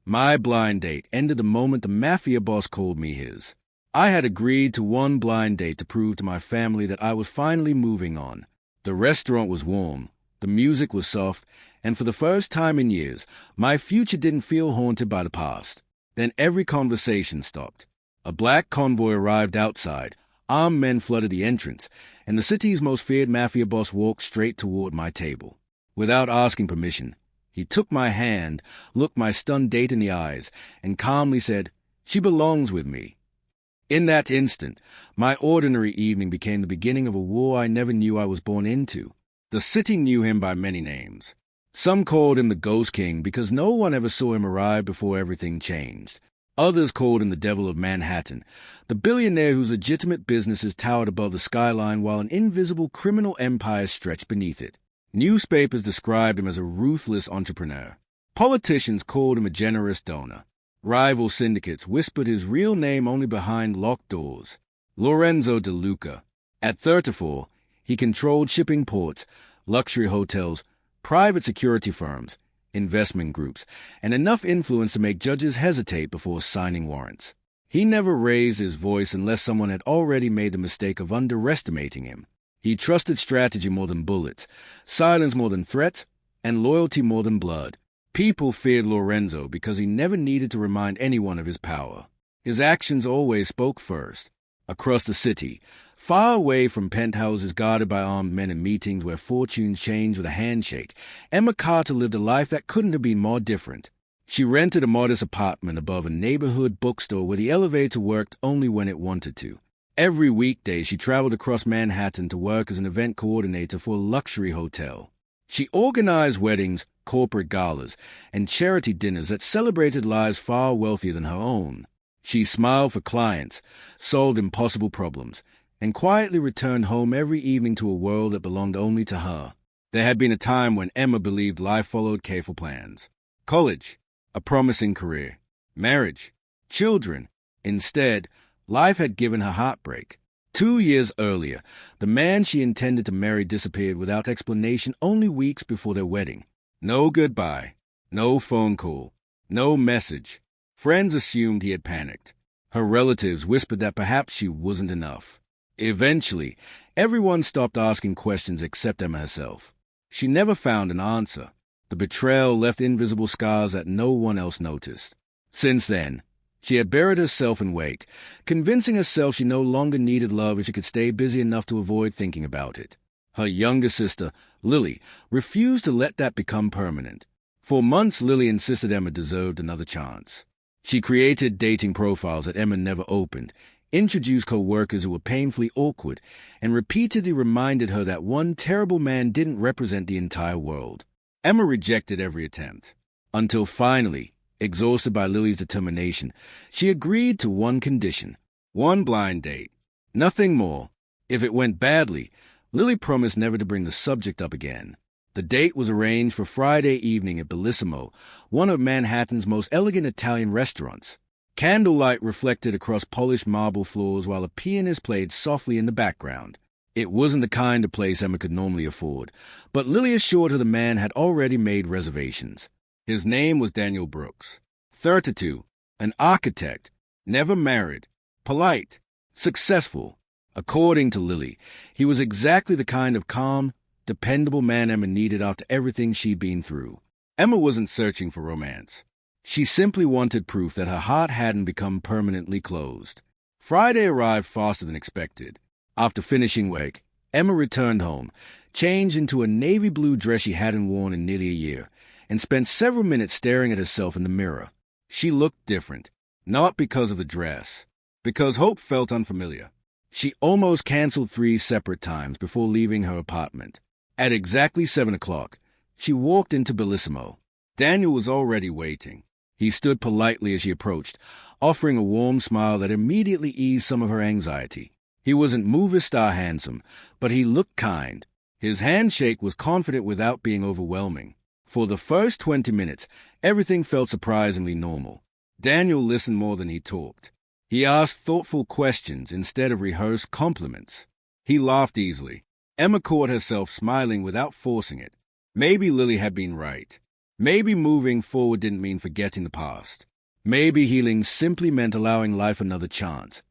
My blind date ended the moment the Mafia boss called me his. I had agreed to one blind date to prove to my family that I was finally moving on. The restaurant was warm, the music was soft, and for the first time in years, my future didn't feel haunted by the past. Then every conversation stopped. A black convoy arrived outside, armed men flooded the entrance, and the city's most feared Mafia boss walked straight toward my table. Without asking permission, he took my hand, looked my stunned date in the eyes, and calmly said, "She belongs with me." In that instant, my ordinary evening became the beginning of a war I never knew I was born into. The city knew him by many names. Some called him the Ghost King because no one ever saw him arrive before everything changed. Others called him the Devil of Manhattan, the billionaire whose legitimate businesses towered above the skyline while an invisible criminal empire stretched beneath it. Newspapers described him as a ruthless entrepreneur. Politicians called him a generous donor. Rival syndicates whispered his real name only behind locked doors. Lorenzo De Luca. At 34, he controlled shipping ports, luxury hotels, private security firms, investment groups, and enough influence to make judges hesitate before signing warrants. He never raised his voice unless someone had already made the mistake of underestimating him. He trusted strategy more than bullets, silence more than threats, and loyalty more than blood. People feared Lorenzo because he never needed to remind anyone of his power. His actions always spoke first. Across the city, far away from penthouses guarded by armed men and meetings where fortunes changed with a handshake, Emma Carter lived a life that couldn't have been more different. She rented a modest apartment above a neighborhood bookstore where the elevator worked only when it wanted to. Every weekday, she traveled across Manhattan to work as an event coordinator for a luxury hotel. She organized weddings, corporate galas, and charity dinners that celebrated lives far wealthier than her own. She smiled for clients, solved impossible problems, and quietly returned home every evening to a world that belonged only to her. There had been a time when Emma believed life followed careful plans. College, a promising career, marriage, children. Instead, life had given her heartbreak. 2 years earlier, the man she intended to marry disappeared without explanation only weeks before their wedding. No goodbye, no phone call, no message. Friends assumed he had panicked. Her relatives whispered that perhaps she wasn't enough. Eventually, everyone stopped asking questions except Emma herself. She never found an answer. The betrayal left invisible scars that no one else noticed. Since then, she had buried herself in wait, convincing herself she no longer needed love if she could stay busy enough to avoid thinking about it. Her younger sister, Lily, refused to let that become permanent. For months, Lily insisted Emma deserved another chance. She created dating profiles that Emma never opened, introduced co-workers who were painfully awkward, and repeatedly reminded her that one terrible man didn't represent the entire world. Emma rejected every attempt, until finally, exhausted by Lily's determination, she agreed to one condition, one blind date, nothing more. If it went badly, Lily promised never to bring the subject up again. The date was arranged for Friday evening at Bellissimo, one of Manhattan's most elegant Italian restaurants. Candlelight reflected across polished marble floors while a pianist played softly in the background. It wasn't the kind of place Emma could normally afford, but Lily assured her the man had already made reservations. His name was Daniel Brooks, 32, an architect, never married, polite, successful. According to Lily, he was exactly the kind of calm, dependable man Emma needed after everything she'd been through. Emma wasn't searching for romance. She simply wanted proof that her heart hadn't become permanently closed. Friday arrived faster than expected. After finishing work, Emma returned home, changed into a navy blue dress she hadn't worn in nearly a year, and spent several minutes staring at herself in the mirror. She looked different, not because of the dress, because hope felt unfamiliar. She almost canceled 3 separate times before leaving her apartment. At exactly 7 o'clock, she walked into Bellissimo. Daniel was already waiting. He stood politely as she approached, offering a warm smile that immediately eased some of her anxiety. He wasn't movie star handsome, but he looked kind. His handshake was confident without being overwhelming. For the first 20 minutes, everything felt surprisingly normal. Daniel listened more than he talked. He asked thoughtful questions instead of rehearsed compliments. He laughed easily. Emma caught herself smiling without forcing it. Maybe Lily had been right. Maybe moving forward didn't mean forgetting the past. Maybe healing simply meant allowing life another chance.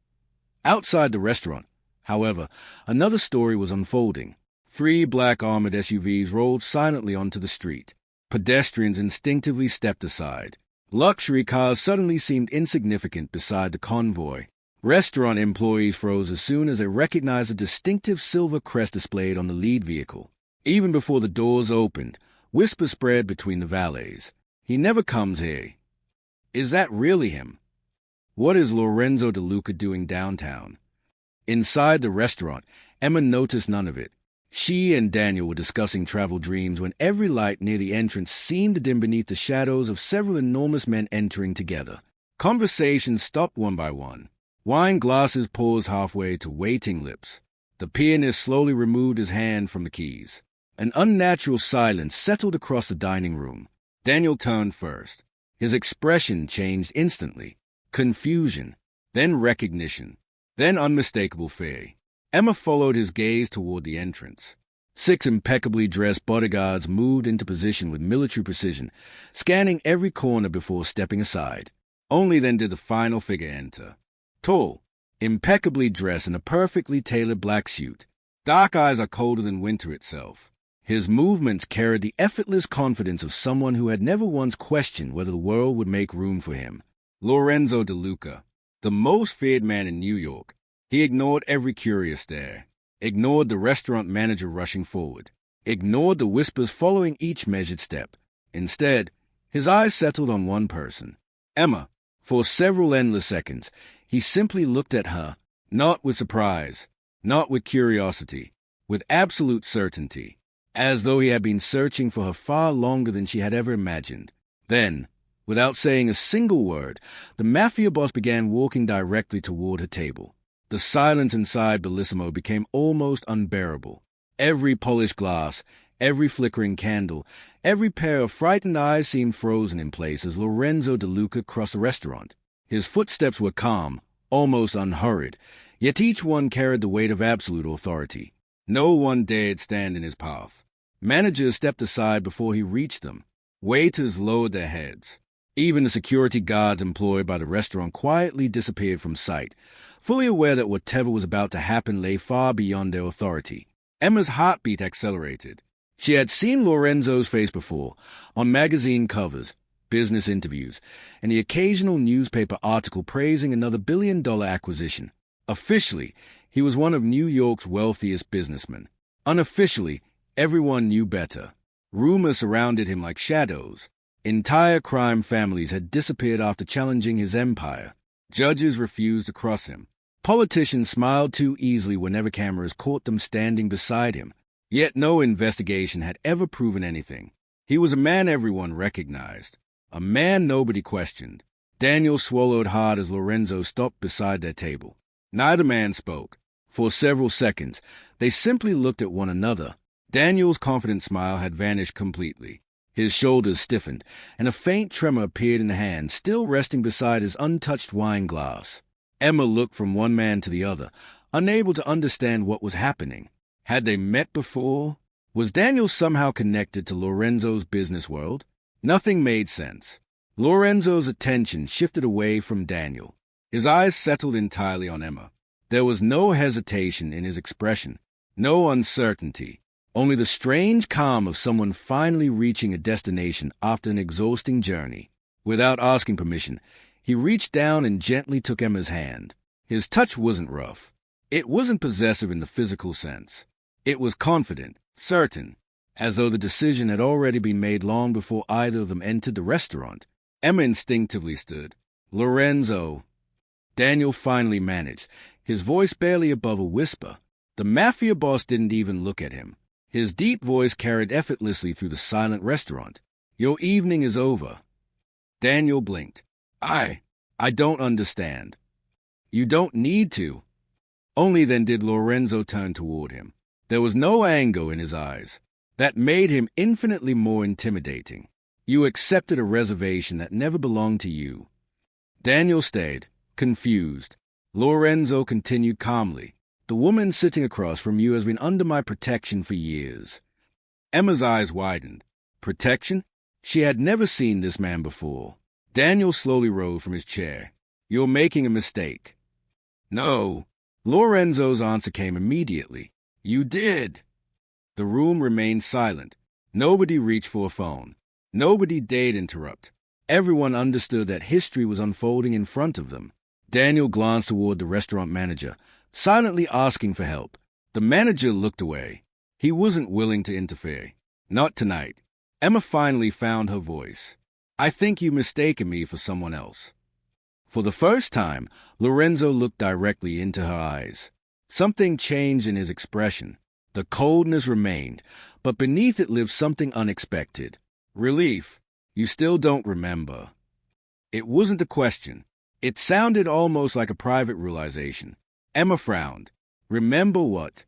Outside the restaurant, however, another story was unfolding. 3 black armored SUVs rolled silently onto the street. Pedestrians instinctively stepped aside. Luxury cars suddenly seemed insignificant beside the convoy. Restaurant employees froze as soon as they recognized a distinctive silver crest displayed on the lead vehicle. Even before the doors opened, whispers spread between the valets. "He never comes here." Is that really him? What is Lorenzo De Luca doing downtown? Inside the restaurant, Emma noticed none of it. She and Daniel were discussing travel dreams when every light near the entrance seemed to dim beneath the shadows of several enormous men entering together. Conversations stopped one by one. Wine glasses paused halfway to waiting lips. The pianist slowly removed his hand from the keys. An unnatural silence settled across the dining room. Daniel turned first. His expression changed instantly. Confusion, then recognition, then unmistakable fear. Emma followed his gaze toward the entrance. 6 impeccably dressed bodyguards moved into position with military precision, scanning every corner before stepping aside. Only then did the final figure enter. Tall, impeccably dressed in a perfectly tailored black suit. Dark eyes are colder than winter itself. His movements carried the effortless confidence of someone who had never once questioned whether the world would make room for him. Lorenzo De Luca, the most feared man in New York. He ignored every curious stare, ignored the restaurant manager rushing forward, ignored the whispers following each measured step. Instead, his eyes settled on one person, Emma. For several endless seconds, he simply looked at her, not with surprise, not with curiosity, with absolute certainty, as though he had been searching for her far longer than she had ever imagined. Then, without saying a single word, the Mafia boss began walking directly toward her table. The silence inside Bellissimo became almost unbearable. Every polished glass, every flickering candle, every pair of frightened eyes seemed frozen in place as Lorenzo De Luca crossed the restaurant. His footsteps were calm, almost unhurried, yet each one carried the weight of absolute authority. No one dared stand in his path. Managers stepped aside before he reached them. Waiters lowered their heads. Even the security guards employed by the restaurant quietly disappeared from sight, fully aware that whatever was about to happen lay far beyond their authority. Emma's heartbeat accelerated. She had seen Lorenzo's face before, on magazine covers, business interviews, and the occasional newspaper article praising another billion-dollar acquisition. Officially, he was one of New York's wealthiest businessmen. Unofficially, everyone knew better. Rumors surrounded him like shadows. Entire crime families had disappeared after challenging his empire. Judges refused to cross him. Politicians smiled too easily whenever cameras caught them standing beside him. Yet no investigation had ever proven anything. He was a man everyone recognized, a man nobody questioned. Daniel swallowed hard as Lorenzo stopped beside their table. Neither man spoke. For several seconds, they simply looked at one another. Daniel's confident smile had vanished completely. His shoulders stiffened, and a faint tremor appeared in the hand still resting beside his untouched wine glass. Emma looked from one man to the other, unable to understand what was happening. Had they met before? Was Daniel somehow connected to Lorenzo's business world? Nothing made sense. Lorenzo's attention shifted away from Daniel. His eyes settled entirely on Emma. There was no hesitation in his expression, no uncertainty. Only the strange calm of someone finally reaching a destination after an exhausting journey. Without asking permission, he reached down and gently took Emma's hand. His touch wasn't rough. It wasn't possessive in the physical sense. It was confident, certain, as though the decision had already been made long before either of them entered the restaurant. Emma instinctively stood. Lorenzo. Daniel finally managed, his voice barely above a whisper. The Mafia boss didn't even look at him. His deep voice carried effortlessly through the silent restaurant. Your evening is over. Daniel blinked. I don't understand. You don't need to. Only then did Lorenzo turn toward him. There was no anger in his eyes. That made him infinitely more intimidating. You accepted a reservation that never belonged to you. Daniel stayed, confused. Lorenzo continued calmly. The woman sitting across from you has been under my protection for years. Emma's eyes widened. Protection? She had never seen this man before. Daniel slowly rose from his chair. "You're making a mistake." "No." Lorenzo's answer came immediately. "You did." The room remained silent. Nobody reached for a phone. Nobody dared interrupt. Everyone understood that history was unfolding in front of them. Daniel glanced toward the restaurant manager, silently asking for help. The manager looked away. He wasn't willing to interfere. Not tonight. Emma finally found her voice. "I think you've mistaken me for someone else." For the first time, Lorenzo looked directly into her eyes. Something changed in his expression. The coldness remained, but beneath it lived something unexpected. Relief. "You still don't remember." It wasn't a question. It sounded almost like a private realization. Emma frowned. "Remember what?"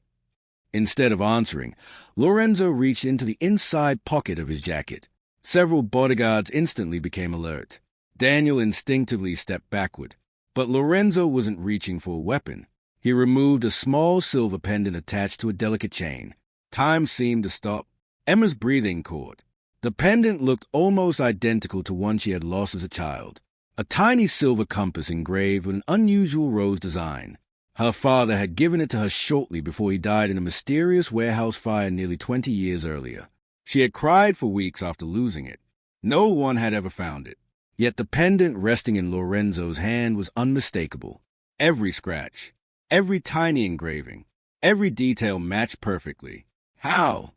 Instead of answering, Lorenzo reached into the inside pocket of his jacket. Several bodyguards instantly became alert. Daniel instinctively stepped backward. But Lorenzo wasn't reaching for a weapon. He removed a small silver pendant attached to a delicate chain. Time seemed to stop. Emma's breathing caught. The pendant looked almost identical to one she had lost as a child. A tiny silver compass engraved with an unusual rose design. Her father had given it to her shortly before he died in a mysterious warehouse fire nearly 20 years earlier. She had cried for weeks after losing it. No one had ever found it. Yet the pendant resting in Lorenzo's hand was unmistakable. Every scratch, every tiny engraving, every detail matched perfectly. "How?"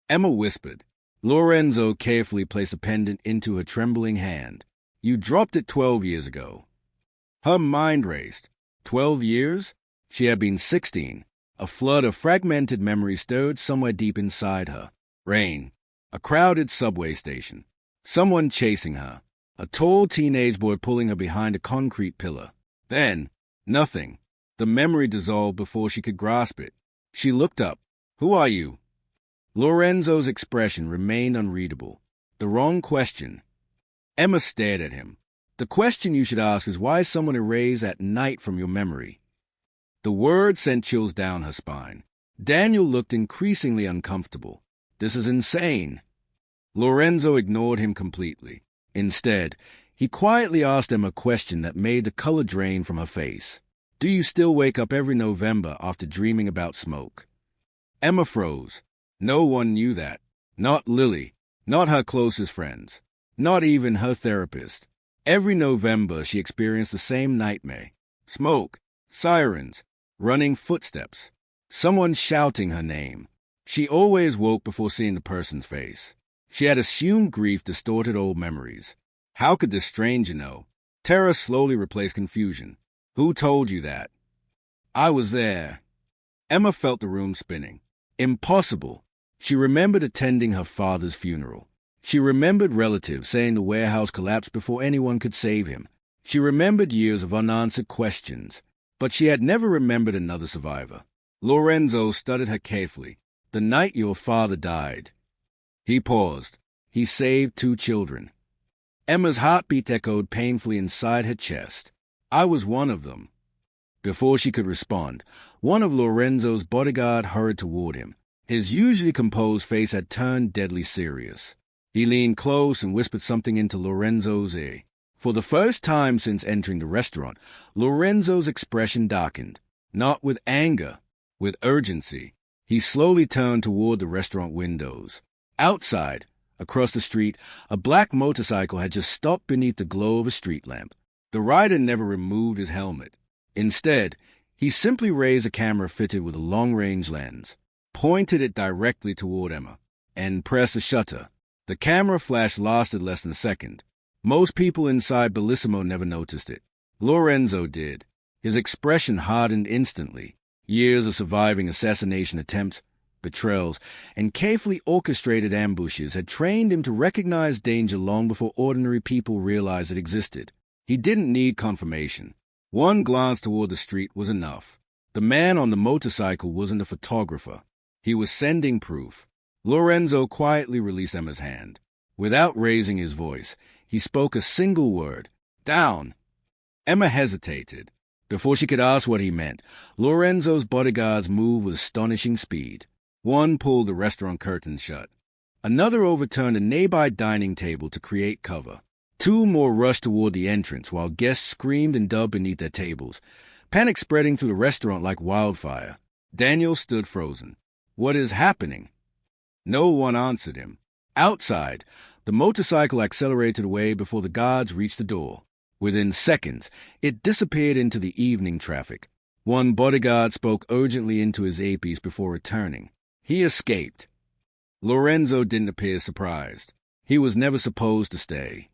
Emma whispered. Lorenzo carefully placed the pendant into her trembling hand. "You dropped it 12 years ago." Her mind raced. 12 years? She had been 16. A flood of fragmented memories stirred somewhere deep inside her. Rain. A crowded subway station. Someone chasing her. A tall teenage boy pulling her behind a concrete pillar. Then, nothing. The memory dissolved before she could grasp it. She looked up. "Who are you?" Lorenzo's expression remained unreadable. The wrong question. Emma stared at him. "The question you should ask is why someone erased at night from your memory." The word sent chills down her spine. Daniel looked increasingly uncomfortable. "This is insane." Lorenzo ignored him completely. Instead, he quietly asked Emma a question that made the color drain from her face. "Do you still wake up every November after dreaming about smoke?" Emma froze. No one knew that. Not Lily. Not her closest friends. Not even her therapist. Every November she experienced the same nightmare. Smoke. Sirens. Running footsteps. Someone shouting her name. She always woke before seeing the person's face. She had assumed grief distorted old memories. How could this stranger know? Terror slowly replaced confusion. "Who told you that?" "I was there." Emma felt the room spinning. Impossible. She remembered attending her father's funeral. She remembered relatives saying the warehouse collapsed before anyone could save him. She remembered years of unanswered questions, but she had never remembered another survivor. Lorenzo studied her carefully. "The night your father died." He paused. "He saved 2 children." Emma's heartbeat echoed painfully inside her chest. "I was one of them." Before she could respond, one of Lorenzo's bodyguards hurried toward him. His usually composed face had turned deadly serious. He leaned close and whispered something into Lorenzo's ear. For the first time since entering the restaurant, Lorenzo's expression darkened. Not with anger, with urgency. He slowly turned toward the restaurant windows. Outside, across the street, a black motorcycle had just stopped beneath the glow of a street lamp. The rider never removed his helmet. Instead, he simply raised a camera fitted with a long-range lens, pointed it directly toward Emma, and pressed a shutter. The camera flash lasted less than a second. Most people inside Bellissimo never noticed it. Lorenzo did. His expression hardened instantly. Years of surviving assassination attempts, betrayals, and carefully orchestrated ambushes had trained him to recognize danger long before ordinary people realized it existed. He didn't need confirmation. One glance toward the street was enough. The man on the motorcycle wasn't a photographer. He was sending proof. Lorenzo quietly released Emma's hand. Without raising his voice, he spoke a single word. "Down!" Emma hesitated. Before she could ask what he meant, Lorenzo's bodyguards moved with astonishing speed. One pulled the restaurant curtain shut. Another overturned a nearby dining table to create cover. Two more rushed toward the entrance while guests screamed and dubbed beneath their tables, panic spreading through the restaurant like wildfire. Daniel stood frozen. What is happening? No one answered him. Outside, the motorcycle accelerated away before the guards reached the door. Within seconds, it disappeared into the evening traffic. One bodyguard spoke urgently into his earpiece before returning. He escaped. Lorenzo didn't appear surprised. He was never supposed to stay.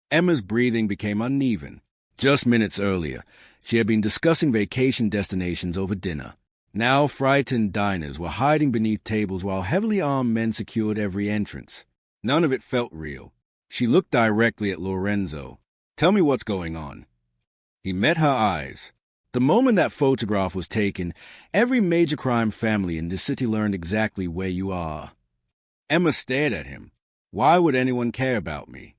Emma's breathing became uneven. Just minutes earlier, she had been discussing vacation destinations over dinner. Now frightened diners were hiding beneath tables while heavily armed men secured every entrance. None of it felt real. She looked directly at Lorenzo. Tell me what's going on. He met her eyes. The moment that photograph was taken, every major crime family in this city learned exactly where you are. Emma stared at him. Why would anyone care about me?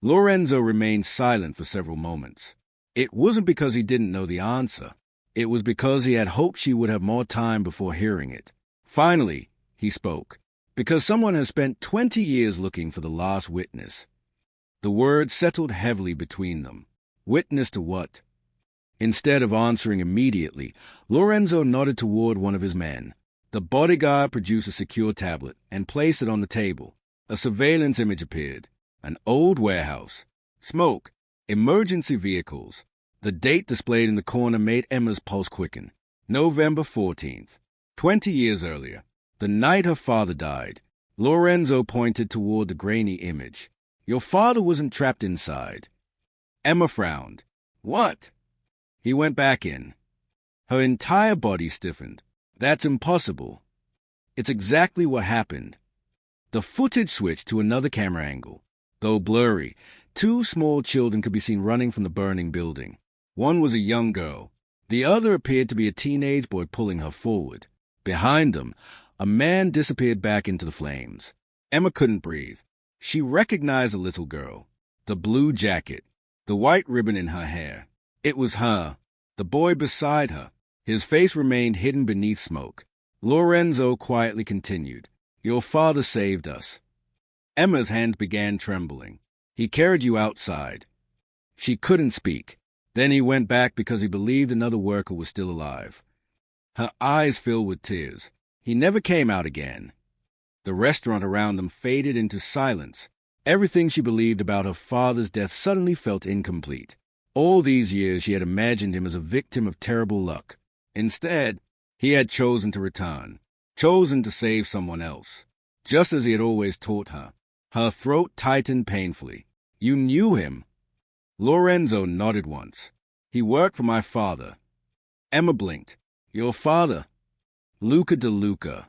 Lorenzo remained silent for several moments. It wasn't because he didn't know the answer. It was because he had hoped she would have more time before hearing it. Finally, he spoke. Because someone has spent 20 years looking for the last witness. The words settled heavily between them. Witness to what? Instead of answering immediately, Lorenzo nodded toward one of his men. The bodyguard produced a secure tablet and placed it on the table. A surveillance image appeared. An old warehouse. Smoke. Emergency vehicles. The date displayed in the corner made Emma's pulse quicken. November 14th. 20 years earlier. The night her father died. Lorenzo pointed toward the grainy image. Your father wasn't trapped inside. Emma frowned. What? He went back in. Her entire body stiffened. That's impossible. It's exactly what happened. The footage switched to another camera angle. Though blurry, two small children could be seen running from the burning building. One was a young girl. The other appeared to be a teenage boy pulling her forward. Behind them, a man disappeared back into the flames. Emma couldn't breathe. She recognized the little girl. The blue jacket. The white ribbon in her hair. It was her. The boy beside her. His face remained hidden beneath smoke. Lorenzo quietly continued. Your father saved us. Emma's hands began trembling. He carried you outside. She couldn't speak. Then he went back because he believed another worker was still alive. Her eyes filled with tears. He never came out again. The restaurant around them faded into silence. Everything she believed about her father's death suddenly felt incomplete. All these years she had imagined him as a victim of terrible luck. Instead, he had chosen to return, chosen to save someone else, just as he had always taught her. Her throat tightened painfully. You knew him? Lorenzo nodded once. He worked for my father. Emma blinked. Your father? Luca De Luca.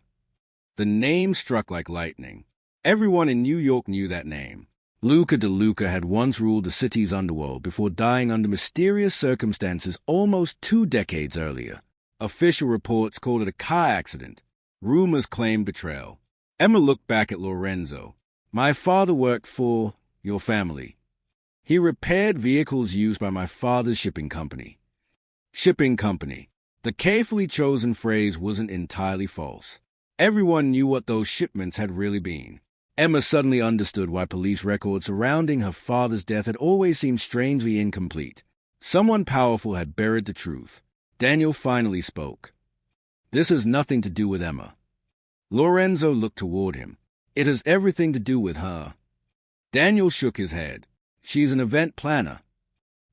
The name struck like lightning. Everyone in New York knew that name. Luca De Luca had once ruled the city's underworld before dying under mysterious circumstances almost 2 decades earlier. Official reports called it a car accident. Rumors claimed betrayal. Emma looked back at Lorenzo. My father worked for your family. He repaired vehicles used by my father's shipping company. Shipping company. The carefully chosen phrase wasn't entirely false. Everyone knew what those shipments had really been. Emma suddenly understood why police records surrounding her father's death had always seemed strangely incomplete. Someone powerful had buried the truth. Daniel finally spoke. This has nothing to do with Emma. Lorenzo looked toward him. It has everything to do with her. Daniel shook his head. She's an event planner.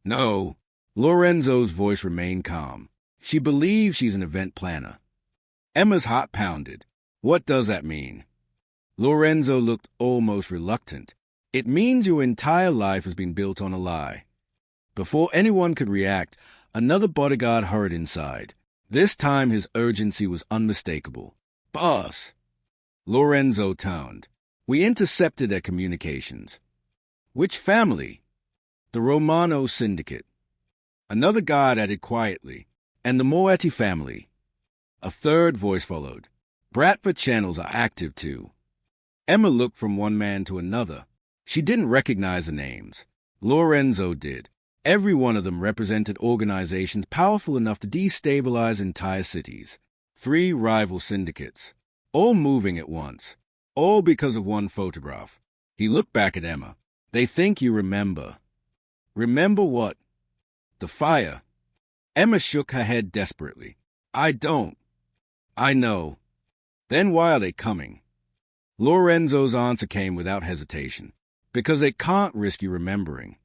No. Lorenzo's voice remained calm. She believes she's an event planner. Emma's heart pounded. What does that mean? Lorenzo looked almost reluctant. It means your entire life has been built on a lie. Before anyone could react, another bodyguard hurried inside. This time his urgency was unmistakable. Boss! Lorenzo toned. We intercepted their communications. Which family? The Romano Syndicate. Another guard added quietly. And the Moetti family. A third voice followed. Bradford channels are active too. Emma looked from one man to another. She didn't recognize the names. Lorenzo did. Every one of them represented organizations powerful enough to destabilize entire cities. 3 rival syndicates, all moving at once. All because of one photograph. He looked back at Emma. They think you remember. Remember what? The fire. Emma shook her head desperately. I don't. I know. Then why are they coming? Lorenzo's answer came without hesitation. Because they can't risk you remembering.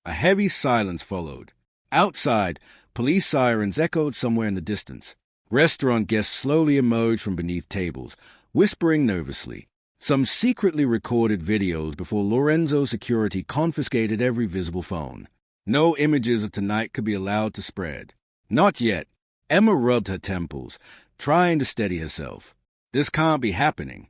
A heavy silence followed. Outside, police sirens echoed somewhere in the distance. Restaurant guests slowly emerged from beneath tables, whispering nervously. Some secretly recorded videos before Lorenzo's security confiscated every visible phone. No images of tonight could be allowed to spread. Not yet. Emma rubbed her temples, trying to steady herself. This can't be happening.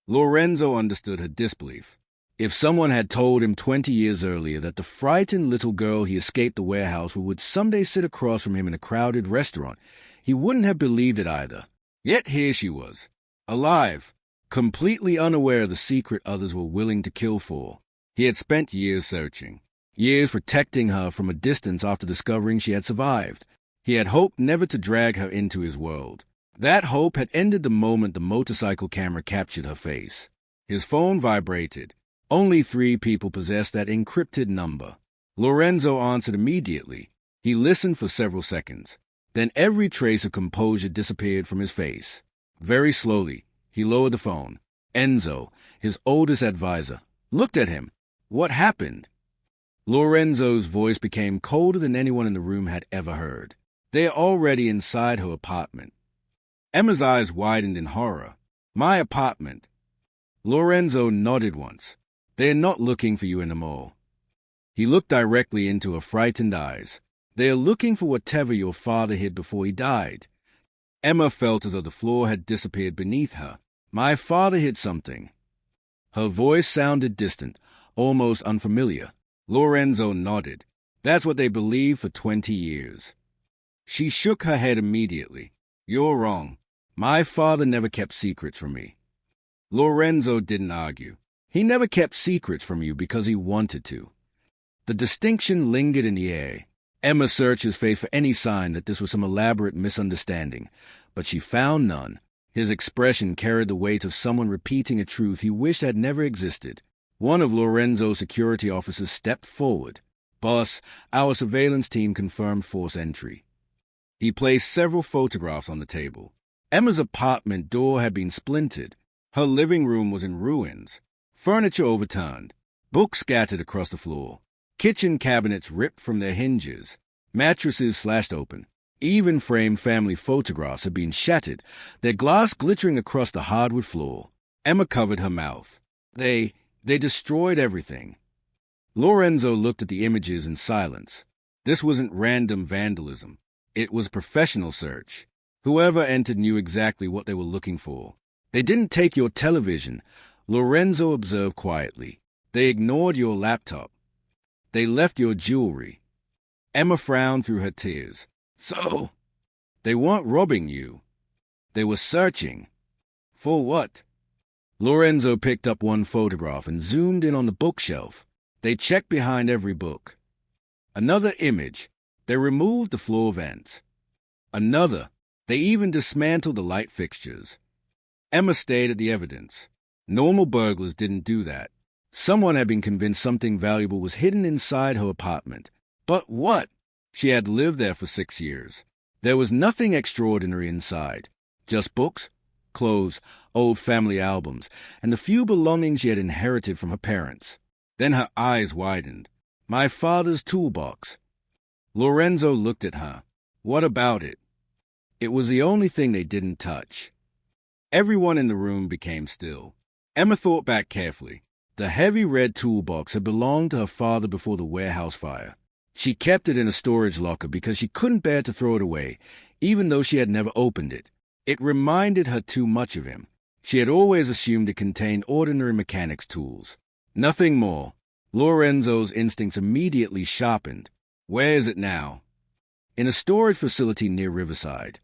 Lorenzo understood her disbelief. If someone had told him 20 years earlier that the frightened little girl he escaped the warehouse would someday sit across from him in a crowded restaurant, he wouldn't have believed it either. Yet here she was, alive, completely unaware of the secret others were willing to kill for. He had spent years searching, years protecting her from a distance after discovering she had survived. He had hoped never to drag her into his world. That hope had ended the moment the motorcycle camera captured her face. His phone vibrated. Only 3 people possessed that encrypted number. Lorenzo answered immediately. He listened for several seconds. Then every trace of composure disappeared from his face. Very slowly, he lowered the phone. Enzo, his oldest advisor, looked at him. What happened? Lorenzo's voice became colder than anyone in the room had ever heard. They are already inside her apartment. Emma's eyes widened in horror. My apartment. Lorenzo nodded once. They are not looking for you anymore. He looked directly into her frightened eyes. They are looking for whatever your father hid before he died. Emma felt as though the floor had disappeared beneath her. My father hid something. Her voice sounded distant, almost unfamiliar. Lorenzo nodded. That's what they believed for 20 years. She shook her head immediately. You're wrong. My father never kept secrets from me. Lorenzo didn't argue. He never kept secrets from you because he wanted to. The distinction lingered in the air. Emma searched his face for any sign that this was some elaborate misunderstanding, but she found none. His expression carried the weight of someone repeating a truth he wished had never existed. One of Lorenzo's security officers stepped forward. Boss, our surveillance team confirmed force entry. He placed several photographs on the table. Emma's apartment door had been splintered. Her living room was in ruins. Furniture overturned, books scattered across the floor, kitchen cabinets ripped from their hinges, mattresses slashed open. Even framed family photographs had been shattered, their glass glittering across the hardwood floor. Emma covered her mouth. They destroyed everything. Lorenzo looked at the images in silence. This wasn't random vandalism. It was professional search. Whoever entered knew exactly what they were looking for. They didn't take your television, Lorenzo observed quietly. They ignored your laptop. They left your jewelry. Emma frowned through her tears. So, they weren't robbing you. They were searching. For what? Lorenzo picked up one photograph and zoomed in on the bookshelf. They checked behind every book. Another image. They removed the floor vents. Another. They even dismantled the light fixtures. Emma stared at the evidence. Normal burglars didn't do that. Someone had been convinced something valuable was hidden inside her apartment. But what? She had lived there for 6 years. There was nothing extraordinary inside. Just books, clothes, old family albums, and the few belongings she had inherited from her parents. Then her eyes widened. My father's toolbox. Lorenzo looked at her. What about it? It was the only thing they didn't touch. Everyone in the room became still. Emma thought back carefully. The heavy red toolbox had belonged to her father before the warehouse fire. She kept it in a storage locker because she couldn't bear to throw it away, even though she had never opened it. It reminded her too much of him. She had always assumed it contained ordinary mechanics tools. Nothing more. Lorenzo's instincts immediately sharpened. Where is it now? In a storage facility near Riverside.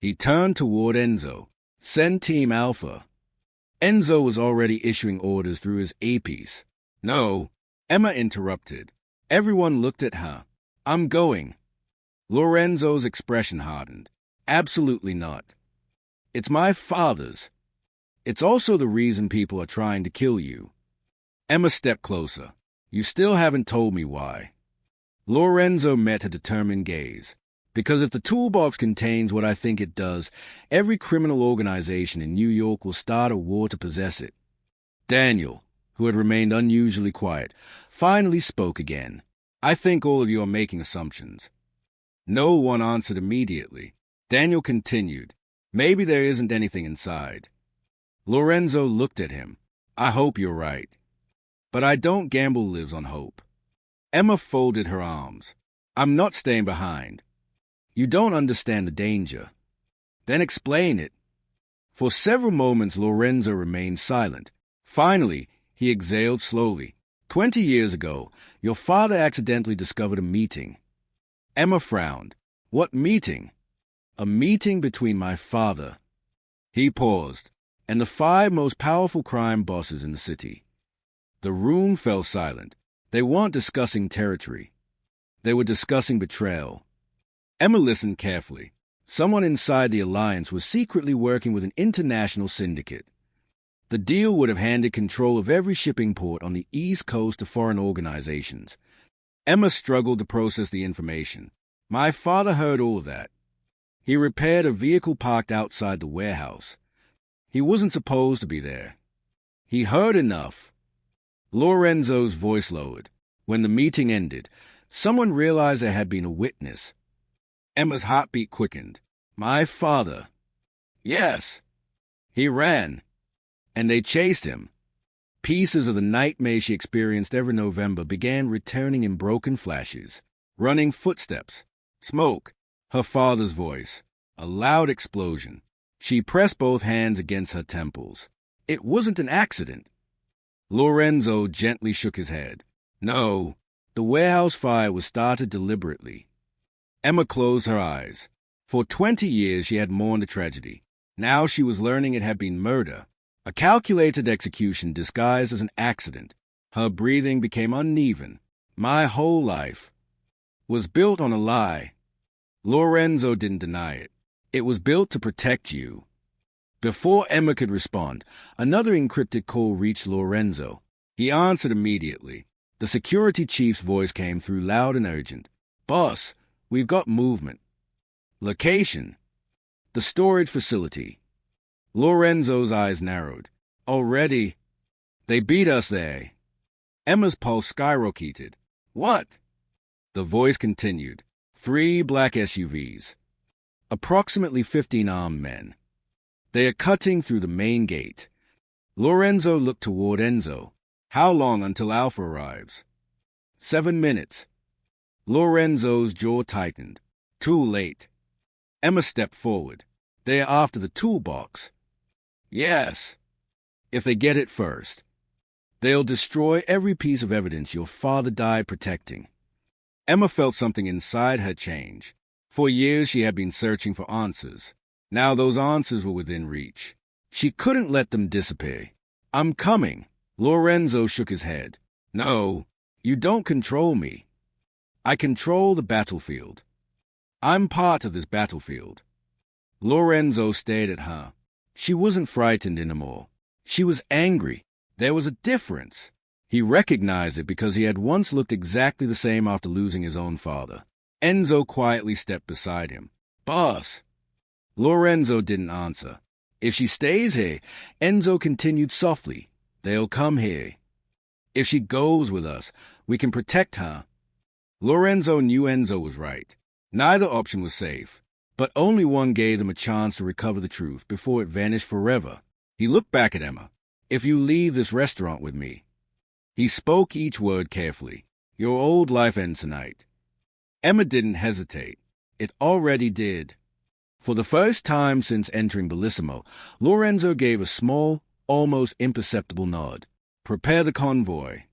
He turned toward Enzo. Send Team Alpha. Enzo was already issuing orders through his earpiece. No, Emma interrupted. Everyone looked at her. I'm going. Lorenzo's expression hardened. Absolutely not. It's my father's. It's also the reason people are trying to kill you. Emma stepped closer. You still haven't told me why. Lorenzo met her determined gaze. Because if the toolbox contains what I think it does, every criminal organization in New York will start a war to possess it. Daniel, who had remained unusually quiet, finally spoke again. I think all of you are making assumptions. No one answered immediately. Daniel continued. Maybe there isn't anything inside. Lorenzo looked at him. I hope you're right. But I don't gamble lives on hope. Emma folded her arms. I'm not staying behind. You don't understand the danger. Then explain it. For several moments Lorenzo remained silent. Finally, he exhaled slowly. 20 years ago, your father accidentally discovered a meeting. Emma frowned. What meeting? A meeting between my father. He paused, and the 5 most powerful crime bosses in the city. The room fell silent. They weren't discussing territory. They were discussing betrayal. Emma listened carefully. Someone inside the alliance was secretly working with an international syndicate. The deal would have handed control of every shipping port on the East Coast to foreign organizations. Emma struggled to process the information. My father heard all of that. He repaired a vehicle parked outside the warehouse. He wasn't supposed to be there. He heard enough. Lorenzo's voice lowered. When the meeting ended, someone realized there had been a witness. Emma's heartbeat quickened. My father. Yes. He ran. And they chased him. Pieces of the nightmare she experienced every November began returning in broken flashes. Running footsteps. Smoke. Her father's voice. A loud explosion. She pressed both hands against her temples. It wasn't an accident. Lorenzo gently shook his head. No, the warehouse fire was started deliberately. Emma closed her eyes. For 20 years she had mourned the tragedy. Now she was learning it had been murder. A calculated execution disguised as an accident. Her breathing became uneven. My whole life was built on a lie. Lorenzo didn't deny it. It was built to protect you. Before Emma could respond, another encrypted call reached Lorenzo. He answered immediately. The security chief's voice came through loud and urgent. Boss, we've got movement. Location. The storage facility. Lorenzo's eyes narrowed. Already? They beat us there. Emma's pulse skyrocketed. What? The voice continued. 3 black SUVs. Approximately 15 armed men. They are cutting through the main gate. Lorenzo looked toward Enzo. How long until Alpha arrives? 7 minutes. Lorenzo's jaw tightened. Too late. Emma stepped forward. They are after the toolbox. Yes. If they get it first. They'll destroy every piece of evidence your father died protecting. Emma felt something inside her change. For years she had been searching for answers. Now those answers were within reach. She couldn't let them disappear. I'm coming. Lorenzo shook his head. No, you don't control me. I control the battlefield. I'm part of this battlefield. Lorenzo stared at her. She wasn't frightened anymore. She was angry. There was a difference. He recognized it because he had once looked exactly the same after losing his own father. Enzo quietly stepped beside him. Boss. Lorenzo didn't answer. If she stays here, Enzo continued softly, they'll come here. If she goes with us, we can protect her. Lorenzo knew Enzo was right. Neither option was safe, but only one gave them a chance to recover the truth before it vanished forever. He looked back at Emma. If you leave this restaurant with me. He spoke each word carefully. Your old life ends tonight. Emma didn't hesitate. It already did. For the first time since entering Bellissimo, Lorenzo gave a small, almost imperceptible nod. Prepare the convoy.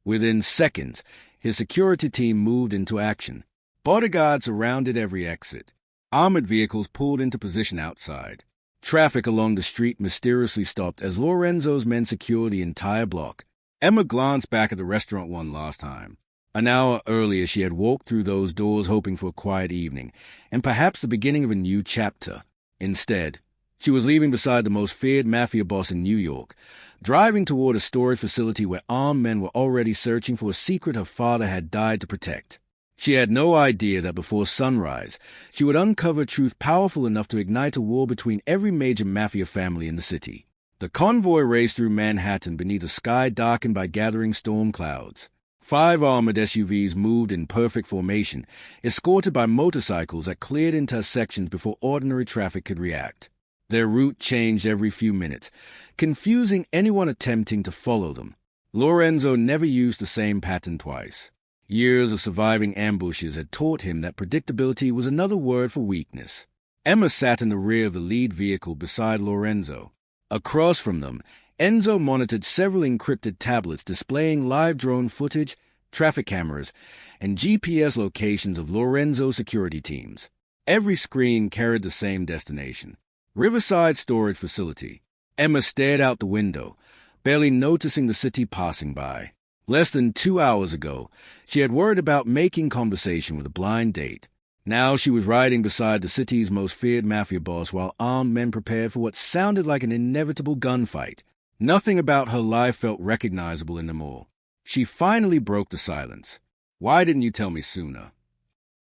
Within seconds, his security team moved into action. Bodyguards surrounded every exit. Armored vehicles pulled into position outside. Traffic along the street mysteriously stopped as Lorenzo's men secured the entire block. Emma glanced back at the restaurant one last time. An hour earlier she had walked through those doors hoping for a quiet evening, and perhaps the beginning of a new chapter. Instead, She was leaving beside the most feared mafia boss in New York, driving toward a storage facility where armed men were already searching for a secret her father had died to protect. She had no idea that before sunrise, she would uncover truth powerful enough to ignite a war between every major mafia family in the city. The convoy raced through Manhattan beneath a sky darkened by gathering storm clouds. 5 armored SUVs moved in perfect formation, escorted by motorcycles that cleared intersections before ordinary traffic could react. Their route changed every few minutes, confusing anyone attempting to follow them. Lorenzo never used the same pattern twice. Years of surviving ambushes had taught him that predictability was another word for weakness. Emma sat in the rear of the lead vehicle beside Lorenzo. Across from them, Enzo monitored several encrypted tablets displaying live drone footage, traffic cameras, and GPS locations of Lorenzo's security teams. Every screen carried the same destination: Riverside Storage Facility. Emma stared out the window, barely noticing the city passing by. Less than 2 hours ago, she had worried about making conversation with a blind date. Now she was riding beside the city's most feared mafia boss while armed men prepared for what sounded like an inevitable gunfight. Nothing about her life felt recognizable anymore. She finally broke the silence. "Why didn't you tell me sooner?"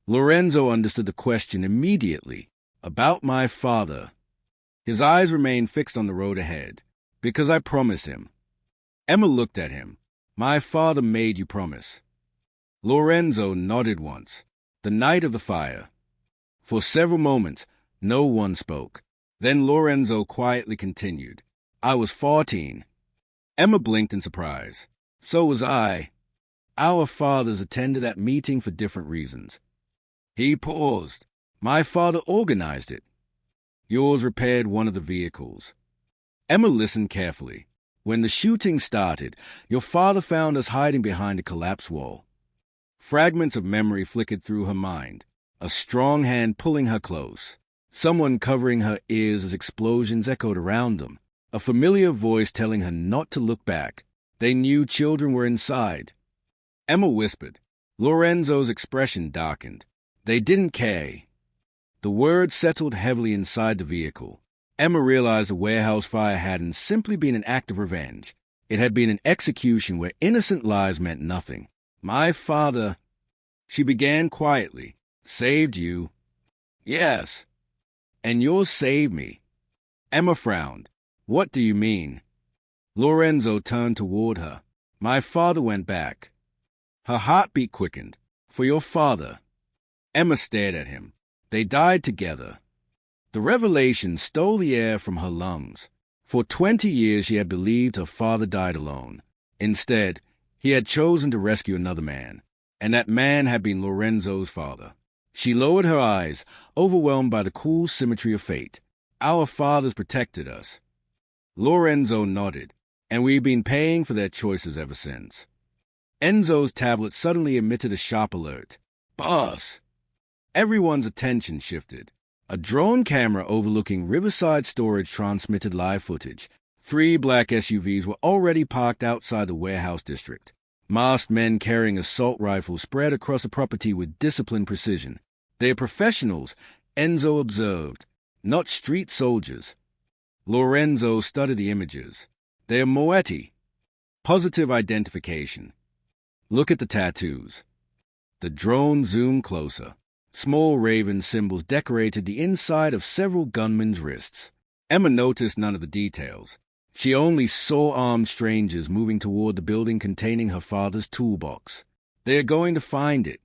Lorenzo understood the question immediately. "About my father." His eyes remained fixed on the road ahead. "Because I promised him." Emma looked at him. "My father made you promise." Lorenzo nodded once. "The night of the fire." For several moments, no one spoke. Then Lorenzo quietly continued. "I was 14. Emma blinked in surprise. "So was I. Our fathers attended that meeting for different reasons." He paused. "My father organized it. Yours repaired one of the vehicles." Emma listened carefully. "When the shooting started, your father found us hiding behind a collapsed wall." Fragments of memory flickered through her mind. A strong hand pulling her close. Someone covering her ears as explosions echoed around them. A familiar voice telling her not to look back. They knew children were inside. Emma whispered. Lorenzo's expression darkened. They didn't care. The words settled heavily inside the vehicle. Emma realized the warehouse fire hadn't simply been an act of revenge. It had been an execution where innocent lives meant nothing. "My father," she began quietly, "saved you." "Yes." "And yours saved me." Emma frowned. "What do you mean?" Lorenzo turned toward her. "My father went back." Her heartbeat quickened. "For your father." Emma stared at him. "They died together." The revelation stole the air from her lungs. For 20 years she had believed her father died alone. Instead, he had chosen to rescue another man, and that man had been Lorenzo's father. She lowered her eyes, overwhelmed by the cool symmetry of fate. "Our fathers protected us." Lorenzo nodded. "And we've been paying for their choices ever since." Enzo's tablet suddenly emitted a sharp alert. "Boss!" Everyone's attention shifted. A drone camera overlooking Riverside Storage transmitted live footage. 3 black SUVs were already parked outside the warehouse district. Masked men carrying assault rifles spread across the property with disciplined precision. "They're professionals," Enzo observed, "not street soldiers." Lorenzo studied the images. "They're Moetti." Positive identification. "Look at the tattoos." The drone zoomed closer. Small raven symbols decorated the inside of several gunmen's wrists. Emma noticed none of the details. She only saw armed strangers moving toward the building containing her father's toolbox. "They're going to find it."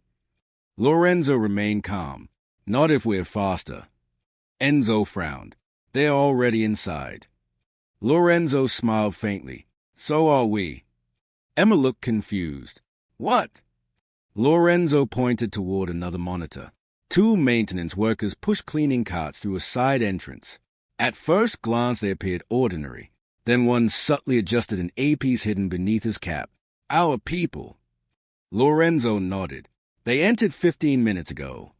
Lorenzo remained calm. "Not if we're faster." Enzo frowned. "They're already inside." Lorenzo smiled faintly. "So are we." Emma looked confused. "What?" Lorenzo pointed toward another monitor. 2 maintenance workers pushed cleaning carts through a side entrance. At first glance they appeared ordinary. Then one subtly adjusted an earpiece hidden beneath his cap. "Our people." Lorenzo nodded. "They entered 15 minutes ago."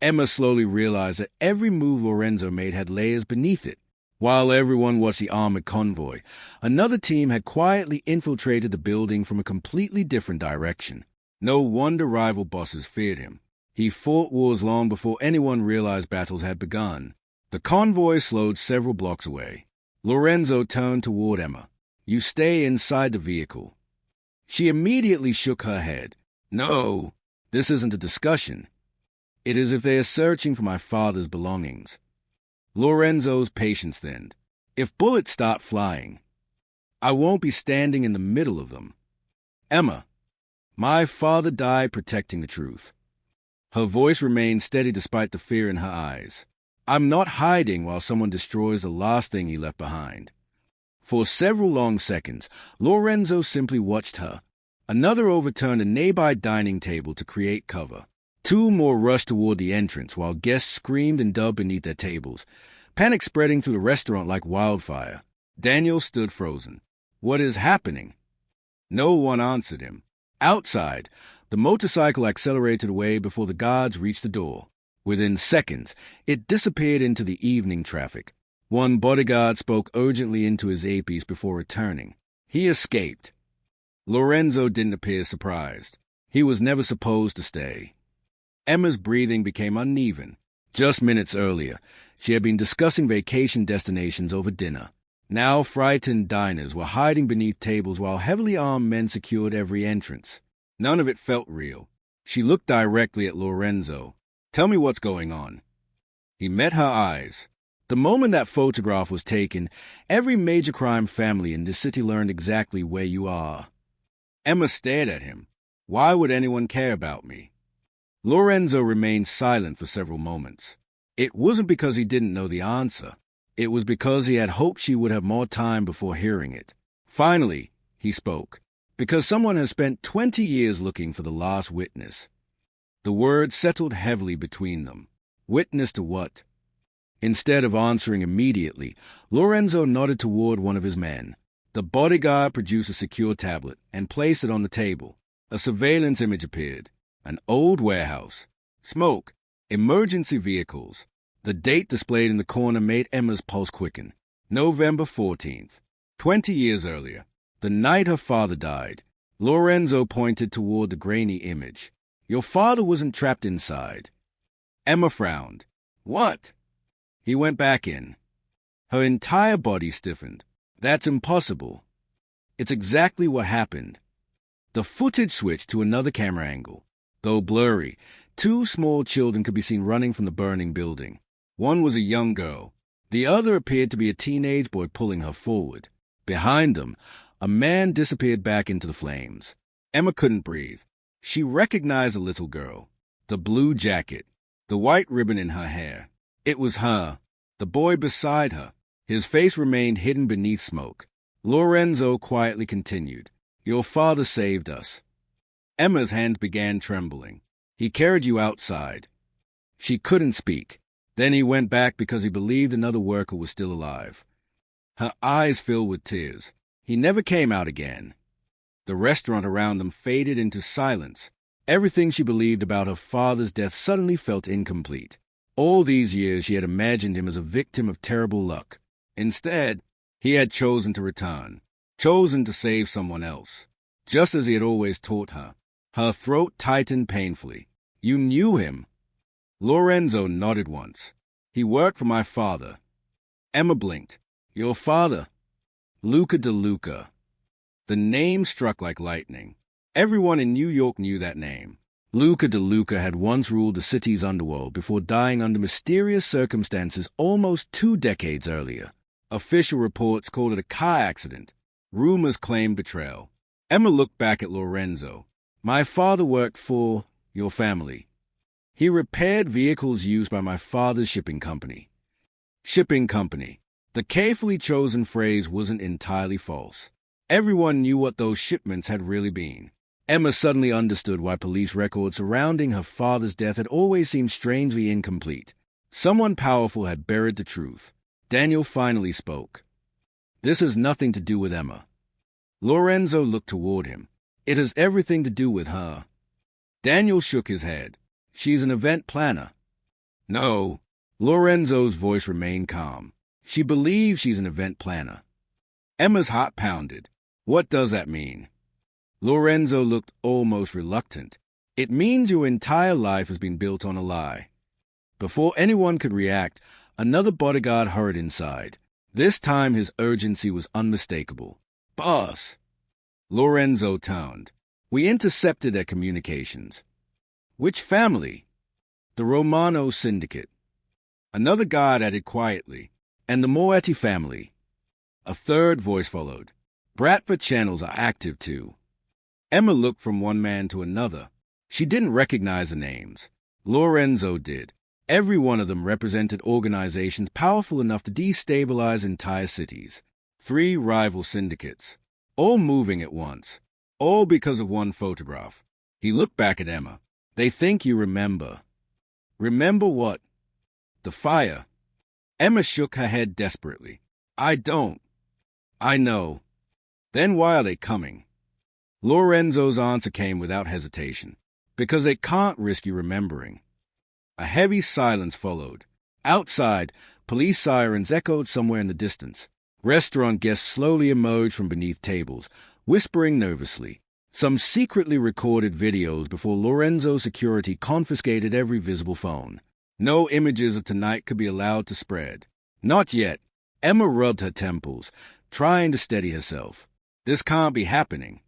Emma slowly realized that every move Lorenzo made had layers beneath it. While everyone watched the armored convoy, another team had quietly infiltrated the building from a completely different direction. No wonder rival bosses feared him. He fought wars long before anyone realized battles had begun. The convoy slowed several blocks away. Lorenzo turned toward Emma. "You stay inside the vehicle." She immediately shook her head. "No, this isn't a discussion. It is if they are searching for my father's belongings." Lorenzo's patience thinned. "If bullets start flying, I won't be standing in the middle of them." "Emma, my father died protecting the truth." Her voice remained steady despite the fear in her eyes. "I'm not hiding while someone destroys the last thing he left behind." For several long seconds, Lorenzo simply watched her. Another overturned a nearby dining table to create cover. Two more rushed toward the entrance while guests screamed and dubbed beneath their tables, panic spreading through the restaurant like wildfire. Daniel stood frozen. "What is happening?" No one answered him. Outside, the motorcycle accelerated away before the guards reached the door. Within seconds, it disappeared into the evening traffic. One bodyguard spoke urgently into his earpiece before returning. He escaped. Lorenzo didn't appear surprised. He was never supposed to stay. Emma's breathing became uneven. Just minutes earlier, she had been discussing vacation destinations over dinner. Now frightened diners were hiding beneath tables while heavily armed men secured every entrance. None of it felt real. She looked directly at Lorenzo. "Tell me what's going on." He met her eyes. The moment that photograph was taken, every major crime family in this city learned exactly where you are. Emma stared at him. "Why would anyone care about me?" Lorenzo remained silent for several moments. It wasn't because he didn't know the answer. It was because he had hoped she would have more time before hearing it. Finally, he spoke. "Because someone has spent 20 years looking for the last witness." The words settled heavily between them. Witness to what? Instead of answering immediately, Lorenzo nodded toward one of his men. The bodyguard produced a secure tablet and placed it on the table. A surveillance image appeared. An old warehouse. Smoke. Emergency vehicles. The date displayed in the corner made Emma's pulse quicken. November 14th. 20 years earlier. The night her father died. Lorenzo pointed toward the grainy image. "Your father wasn't trapped inside." Emma frowned. "What?" He went back in. Her entire body stiffened. "That's impossible." "It's exactly what happened." The footage switched to another camera angle. Though blurry, two small children could be seen running from the burning building. One was a young girl. The other appeared to be a teenage boy pulling her forward. Behind them, a man disappeared back into the flames. Emma couldn't breathe. She recognized the little girl. The blue jacket. The white ribbon in her hair. It was her. The boy beside her. His face remained hidden beneath smoke. Lorenzo quietly continued. "Your father saved us." Emma's hands began trembling. "He carried you outside." She couldn't speak. Then he went back because he believed another worker was still alive. Her eyes filled with tears. He never came out again. The restaurant around them faded into silence. Everything she believed about her father's death suddenly felt incomplete. All these years she had imagined him as a victim of terrible luck. Instead, he had chosen to return, chosen to save someone else, just as he had always taught her. Her throat tightened painfully. "You knew him?" Lorenzo nodded once. "He worked for my father." Emma blinked. "Your father?" Luca De Luca. The name struck like lightning. Everyone in New York knew that name. Luca De Luca had once ruled the city's underworld before dying under mysterious circumstances almost 2 decades earlier. Official reports called it a car accident. Rumors claimed betrayal. Emma looked back at Lorenzo. "My father worked for your family. He repaired vehicles used by my father's shipping company." Shipping company. The carefully chosen phrase wasn't entirely false. Everyone knew what those shipments had really been. Emma suddenly understood why police records surrounding her father's death had always seemed strangely incomplete. Someone powerful had buried the truth. Daniel finally spoke. "This has nothing to do with Emma." Lorenzo looked toward him. "It has everything to do with her." Daniel shook his head. "She's an event planner." "No." Lorenzo's voice remained calm. "She believes she's an event planner." Emma's heart pounded. "What does that mean?" Lorenzo looked almost reluctant. "It means your entire life has been built on a lie." Before anyone could react, Another bodyguard hurried inside. This time his urgency was unmistakable. "Boss!" Lorenzo toned. "We intercepted their communications." "Which family?" "The Romano Syndicate." Another guard added quietly, "And the Moetti family." A third voice followed. "Bradford channels are active too." Emma looked from one man to another. She didn't recognize the names. Lorenzo did. Every one of them represented organizations powerful enough to destabilize entire cities. 3 rival syndicates, all moving at once, all because of one photograph. He looked back at Emma. "They think you remember." "Remember what?" "The fire." Emma shook her head desperately. "I don't." "I know." "Then why are they coming?" Lorenzo's answer came without hesitation. "Because they can't risk you remembering." A heavy silence followed. Outside, police sirens echoed somewhere in the distance. Restaurant guests slowly emerged from beneath tables, whispering nervously. Some secretly recorded videos before Lorenzo's security confiscated every visible phone. No images of tonight could be allowed to spread. Not yet. Emma rubbed her temples, trying to steady herself. This can't be happening.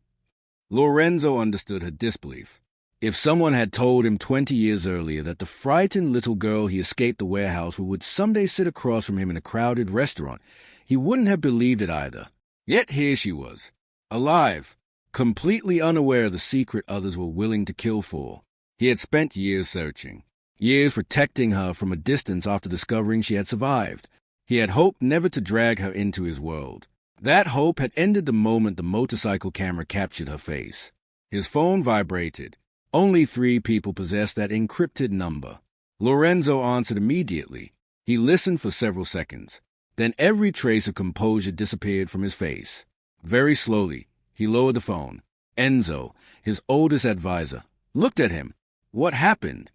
Lorenzo understood her disbelief. If someone had told him 20 years earlier that the frightened little girl he escaped the warehouse would someday sit across from him in a crowded restaurant, he wouldn't have believed it either. Yet here she was, alive, completely unaware of the secret others were willing to kill for. He had spent years searching, years protecting her from a distance after discovering she had survived. He had hoped never to drag her into his world. That hope had ended the moment the motorcycle camera captured her face. His phone vibrated. Only 3 people possessed that encrypted number. Lorenzo answered immediately. He listened for several seconds. Then every trace of composure disappeared from his face. Very slowly, he lowered the phone. Enzo, his oldest advisor, looked at him. "What happened?"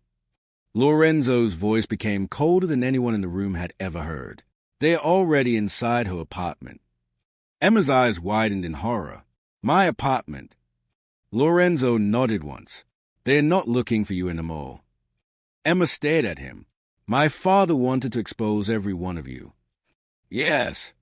Lorenzo's voice became colder than anyone in the room had ever heard. "They're already inside her apartment." Emma's eyes widened in horror. "My apartment." Lorenzo nodded once. "They're not looking for you anymore." Emma stared at him. "My father wanted to expose every one of you." "Yes."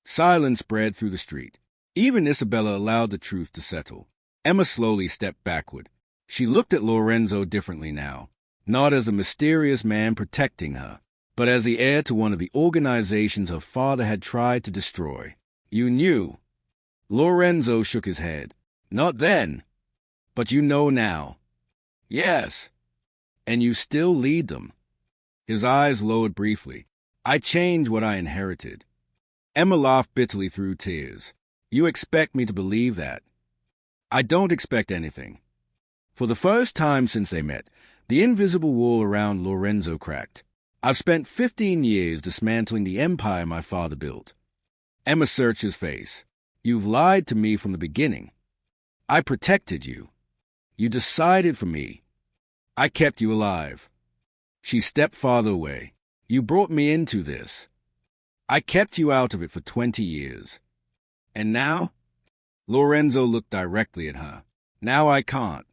Silence spread through the street. Even Isabella allowed the truth to settle. Emma slowly stepped backward. She looked at Lorenzo differently now, not as a mysterious man protecting her, but as the heir to one of the organizations her father had tried to destroy. "You knew." Lorenzo shook his head. "Not then. But you know now." "Yes." "And you still lead them." His eyes lowered briefly. "I changed what I inherited." Emma laughed bitterly through tears. "You expect me to believe that?" "I don't expect anything." For the first time since they met, the invisible wall around Lorenzo cracked. "I've spent 15 years dismantling the empire my father built." Emma searched his face. "You've lied to me from the beginning." "I protected you." "You decided for me." "I kept you alive." She stepped farther away. "You brought me into this." "I kept you out of it for 20 years." "And now?" Lorenzo looked directly at her. "Now I can't."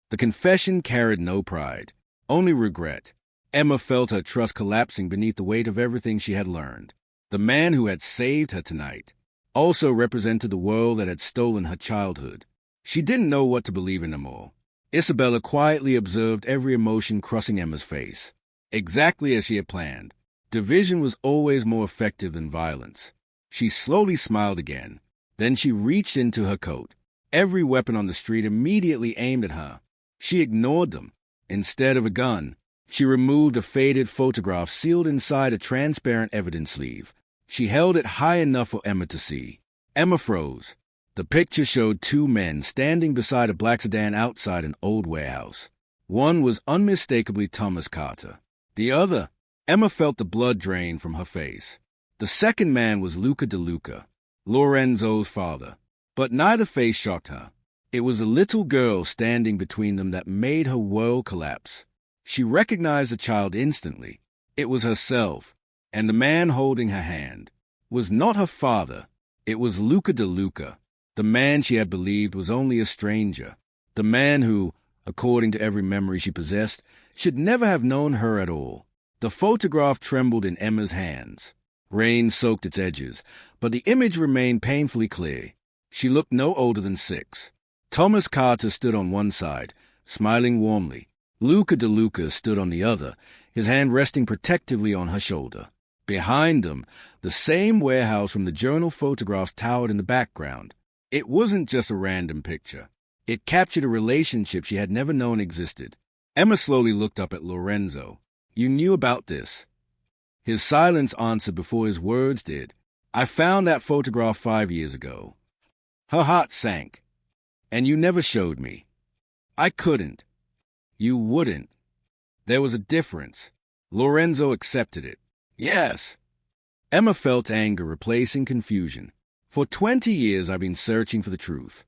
The confession carried no pride, only regret. Emma felt her trust collapsing beneath the weight of everything she had learned. The man who had saved her tonight also represented the world that had stolen her childhood. She didn't know what to believe in anymore. Isabella quietly observed every emotion crossing Emma's face. Exactly as she had planned. Division was always more effective than violence. She slowly smiled again. Then she reached into her coat. Every weapon on the street immediately aimed at her. She ignored them. Instead of a gun, she removed a faded photograph sealed inside a transparent evidence sleeve. She held it high enough for Emma to see. Emma froze. The picture showed 2 men standing beside a black sedan outside an old warehouse. One was unmistakably Thomas Carter. The other, Emma felt the blood drain from her face. The second man was Luca De Luca, Lorenzo's father. But neither face shocked her. It was a little girl standing between them that made her world collapse. She recognized the child instantly. It was herself, and the man holding her hand was not her father. It was Luca De Luca. The man she had believed was only a stranger. The man who, according to every memory she possessed, should never have known her at all. The photograph trembled in Emma's hands. Rain soaked its edges, but the image remained painfully clear. She looked no older than 6. Thomas Carter stood on one side, smiling warmly. Luca De Luca stood on the other, his hand resting protectively on her shoulder. Behind them, the same warehouse from the journal photographs towered in the background. It wasn't just a random picture. It captured a relationship she had never known existed. Emma slowly looked up at Lorenzo. "You knew about this?" His silence answered before his words did. "I found that photograph 5 years ago." Her heart sank. "And you never showed me." "I couldn't." "You wouldn't." There was a difference. Lorenzo accepted it. "Yes." Emma felt anger replacing confusion. "For 20 years I've been searching for the truth."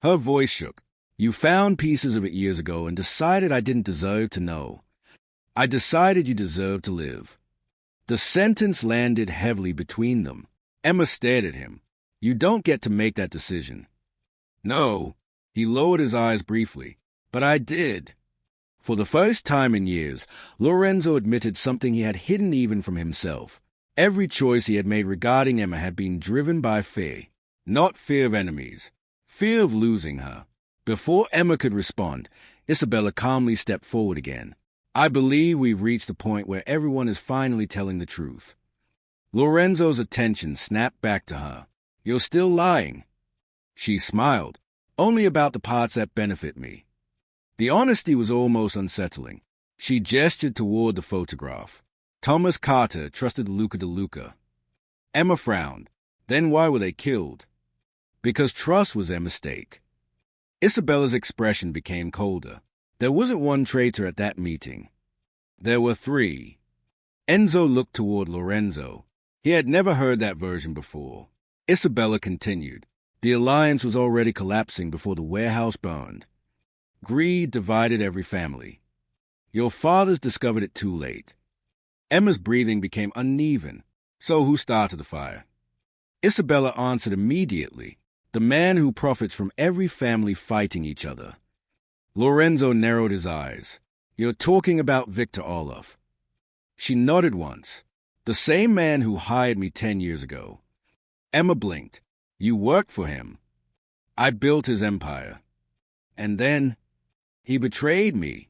Her voice shook. "You found pieces of it years ago and decided I didn't deserve to know. I decided you deserved to live." The sentence landed heavily between them. Emma stared at him. "You don't get to make that decision." "No." He lowered his eyes briefly. "But I did." For the first time in years, Lorenzo admitted something he had hidden even from himself. Every choice he had made regarding Emma had been driven by fear. Not fear of enemies. Fear of losing her. Before Emma could respond, Isabella calmly stepped forward again. "I believe we've reached the point where everyone is finally telling the truth." Lorenzo's attention snapped back to her. "You're still lying." She smiled. "Only about the parts that benefit me." The honesty was almost unsettling. She gestured toward the photograph. Thomas Carter trusted Luca De Luca. Emma frowned. Then why were they killed? Because trust was their mistake. Isabella's expression became colder. There wasn't one traitor at that meeting. There were 3. Enzo looked toward Lorenzo. He had never heard that version before. Isabella continued. The alliance was already collapsing before the warehouse burned. Greed divided every family. Your fathers discovered it too late. Emma's breathing became uneven. So who started the fire? Isabella answered immediately. The man who profits from every family fighting each other. Lorenzo narrowed his eyes. You're talking about Victor Olaf. She nodded once. The same man who hired me 10 years ago. Emma blinked. You worked for him. I built his empire. And then he betrayed me.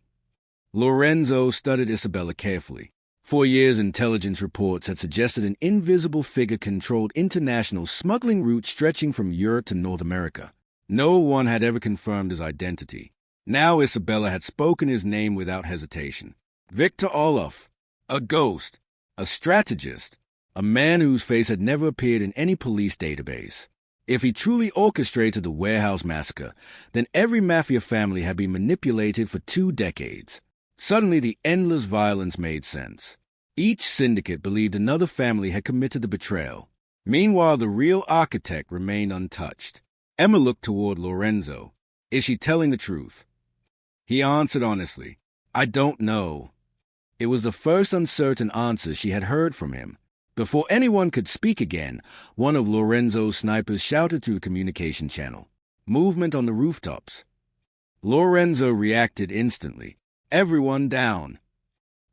Lorenzo studied Isabella carefully. 4 years intelligence reports had suggested an invisible figure controlled international smuggling routes stretching from Europe to North America. No one had ever confirmed his identity. Now Isabella had spoken his name without hesitation. Victor Olaf, a ghost, a strategist, a man whose face had never appeared in any police database. If he truly orchestrated the warehouse massacre, then every Mafia family had been manipulated for 2 decades. Suddenly, the endless violence made sense. Each syndicate believed another family had committed the betrayal. Meanwhile, the real architect remained untouched. Emma looked toward Lorenzo. Is she telling the truth? He answered honestly, I don't know. It was the first uncertain answer she had heard from him. Before anyone could speak again, one of Lorenzo's snipers shouted through the communication channel. Movement on the rooftops. Lorenzo reacted instantly. Everyone down.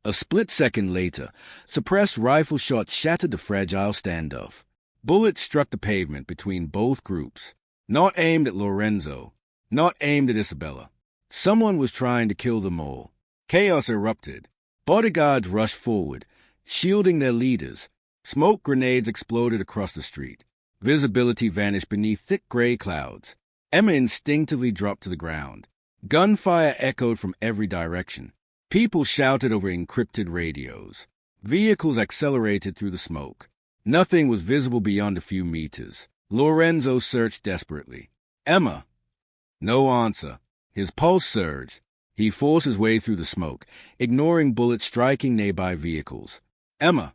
A split second later, suppressed rifle shots shattered the fragile standoff. Bullets struck the pavement between both groups. Not aimed at Lorenzo. Not aimed at Isabella. Someone was trying to kill them all. Chaos erupted. Bodyguards rushed forward, shielding their leaders. Smoke grenades exploded across the street. Visibility vanished beneath thick gray clouds. Emma instinctively dropped to the ground. Gunfire echoed from every direction. People shouted over encrypted radios. Vehicles accelerated through the smoke. Nothing was visible beyond a few meters. Lorenzo searched desperately. Emma! No answer. His pulse surged. He forced his way through the smoke, ignoring bullets striking nearby vehicles. Emma!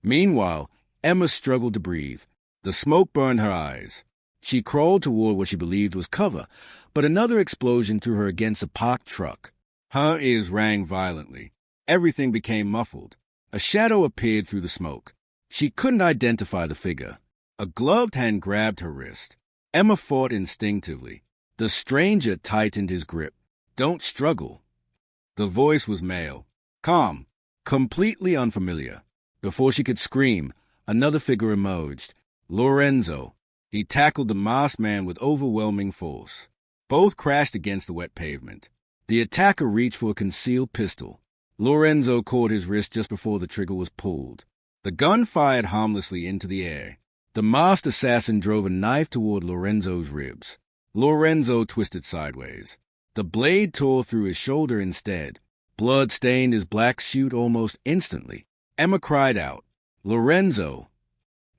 Meanwhile, Emma struggled to breathe. The smoke burned her eyes. She crawled toward what she believed was cover, but another explosion threw her against a parked truck. Her ears rang violently. Everything became muffled. A shadow appeared through the smoke. She couldn't identify the figure. A gloved hand grabbed her wrist. Emma fought instinctively. The stranger tightened his grip. Don't struggle. The voice was male. Calm. Completely unfamiliar. Before she could scream, another figure emerged. Lorenzo. He tackled the masked man with overwhelming force. Both crashed against the wet pavement. The attacker reached for a concealed pistol. Lorenzo caught his wrist just before the trigger was pulled. The gun fired harmlessly into the air. The masked assassin drove a knife toward Lorenzo's ribs. Lorenzo twisted sideways. The blade tore through his shoulder instead. Blood stained his black suit almost instantly. Emma cried out. Lorenzo!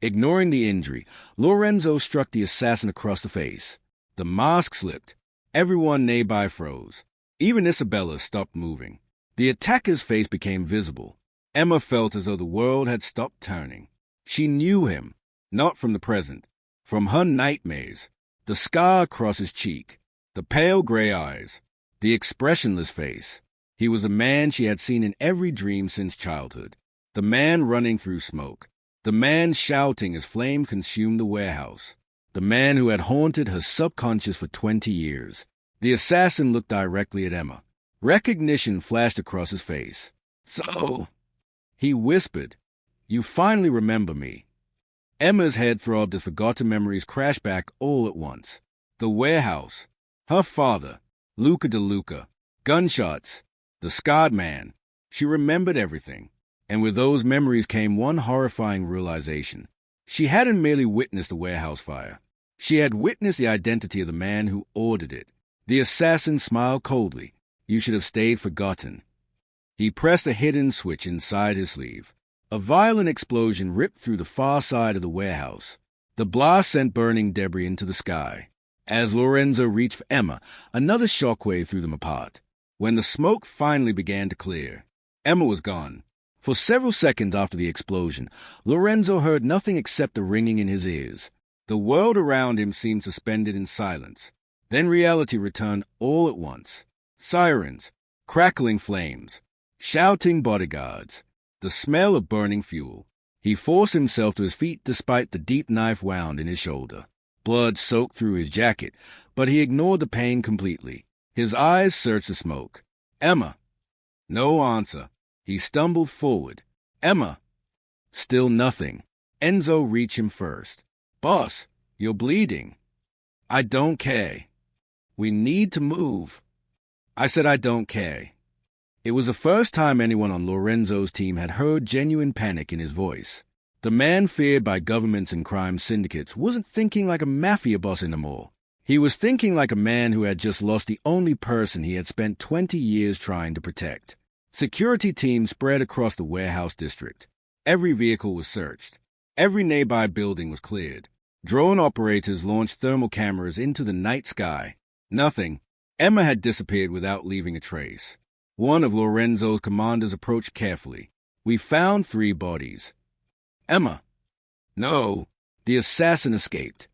Ignoring the injury, Lorenzo struck the assassin across the face. The mask slipped. Everyone nearby froze. Even Isabella stopped moving. The attacker's face became visible. Emma felt as though the world had stopped turning. She knew him, not from the present, from her nightmares. The scar across his cheek, the pale gray eyes, the expressionless face. He was a man she had seen in every dream since childhood. The man running through smoke. The man shouting as flame consumed the warehouse. The man who had haunted her subconscious for 20 years. The assassin looked directly at Emma. Recognition flashed across his face. So, he whispered, you finally remember me. Emma's head throbbed as forgotten memories crashed back all at once. The warehouse, her father, Luca De Luca, gunshots, the scarred man. She remembered everything. And with those memories came one horrifying realization. She hadn't merely witnessed the warehouse fire. She had witnessed the identity of the man who ordered it. The assassin smiled coldly. You should have stayed forgotten. He pressed a hidden switch inside his sleeve. A violent explosion ripped through the far side of the warehouse. The blast sent burning debris into the sky. As Lorenzo reached for Emma, another shockwave threw them apart. When the smoke finally began to clear, Emma was gone. For several seconds after the explosion, Lorenzo heard nothing except the ringing in his ears. The world around him seemed suspended in silence. Then reality returned all at once. Sirens, crackling flames, shouting bodyguards, the smell of burning fuel. He forced himself to his feet despite the deep knife wound in his shoulder. Blood soaked through his jacket, but he ignored the pain completely. His eyes searched the smoke. Emma. No answer. He stumbled forward. Emma. Still nothing. Enzo reached him first. Boss, you're bleeding. I don't care. We need to move. I said I don't care. It was the first time anyone on Lorenzo's team had heard genuine panic in his voice. The man feared by governments and crime syndicates wasn't thinking like a mafia boss anymore. He was thinking like a man who had just lost the only person he had spent 20 years trying to protect. Security teams spread across the warehouse district. Every vehicle was searched. Every nearby building was cleared. Drone operators launched thermal cameras into the night sky. Nothing. Emma had disappeared without leaving a trace. One of Lorenzo's commanders approached carefully. We found 3 bodies. Emma. No. The assassin escaped.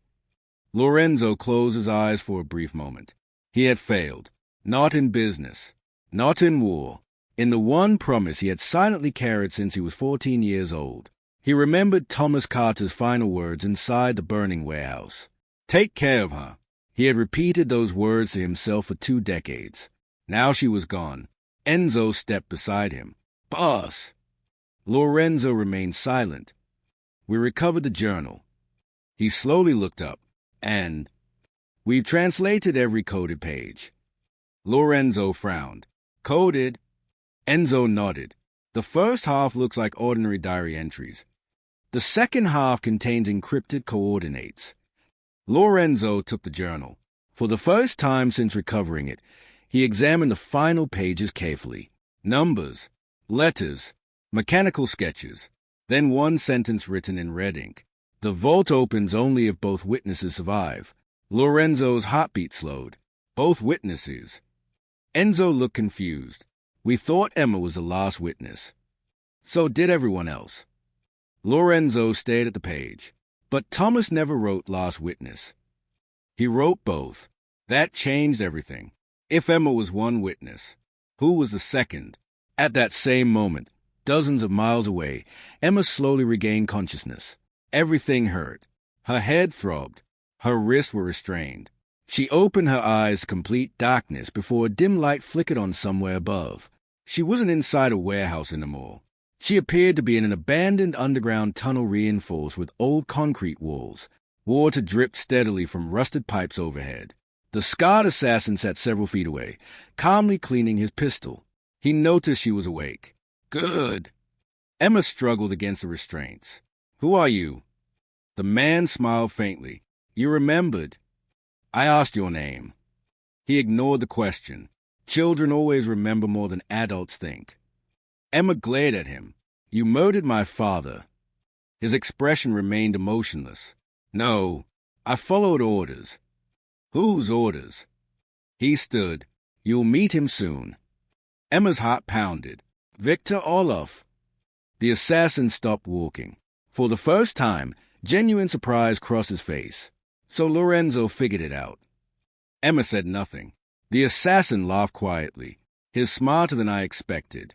Lorenzo closed his eyes for a brief moment. He had failed. Not in business. Not in war. In the one promise he had silently carried since he was 14 years old. He remembered Thomas Carter's final words inside the burning warehouse. Take care of her. He had repeated those words to himself for 2 decades. Now she was gone. Enzo stepped beside him. Boss! Lorenzo remained silent. We recovered the journal. He slowly looked up, and we've translated every coded page. Lorenzo frowned. Coded? Enzo nodded. The first half looks like ordinary diary entries. The second half contains encrypted coordinates. Lorenzo took the journal. For the first time since recovering it, he examined the final pages carefully. Numbers, letters, mechanical sketches, then one sentence written in red ink. The vault opens only if both witnesses survive. Lorenzo's heartbeat slowed. Both witnesses. Enzo looked confused. We thought Emma was the last witness. So did everyone else. Lorenzo stared at the page. But Thomas never wrote last witness. He wrote both. That changed everything. If Emma was one witness, who was the second? At that same moment, dozens of miles away, Emma slowly regained consciousness. Everything hurt. Her head throbbed. Her wrists were restrained. She opened her eyes to complete darkness before a dim light flickered on somewhere above. She wasn't inside a warehouse anymore. She appeared to be in an abandoned underground tunnel reinforced with old concrete walls. Water dripped steadily from rusted pipes overhead. The scarred assassin sat several feet away, calmly cleaning his pistol. He noticed she was awake. Good. Emma struggled against the restraints. Who are you? The man smiled faintly. You remembered. I asked your name. He ignored the question. Children always remember more than adults think. Emma glared at him. You murdered my father. His expression remained emotionless. No, I followed orders. Whose orders? He stood. You'll meet him soon. Emma's heart pounded. Victor Olaf. The assassin stopped walking. For the first time, genuine surprise crossed his face. So Lorenzo figured it out. Emma said nothing. The assassin laughed quietly, his smarter than I expected.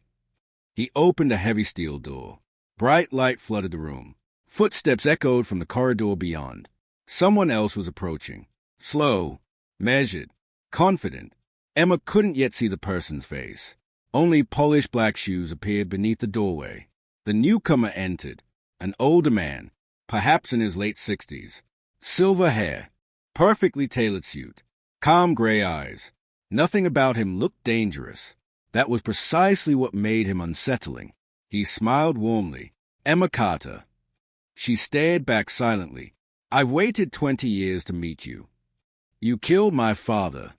He opened a heavy steel door. Bright light flooded the room. Footsteps echoed from the corridor beyond. Someone else was approaching. Slow, measured, confident. Emma couldn't yet see the person's face. Only polished black shoes appeared beneath the doorway. The newcomer entered, an older man, perhaps in his late 60s. Silver hair, perfectly tailored suit, calm gray eyes. Nothing about him looked dangerous. That was precisely what made him unsettling. He smiled warmly. Emma Carter. She stared back silently. I've waited 20 years to meet you. You killed my father.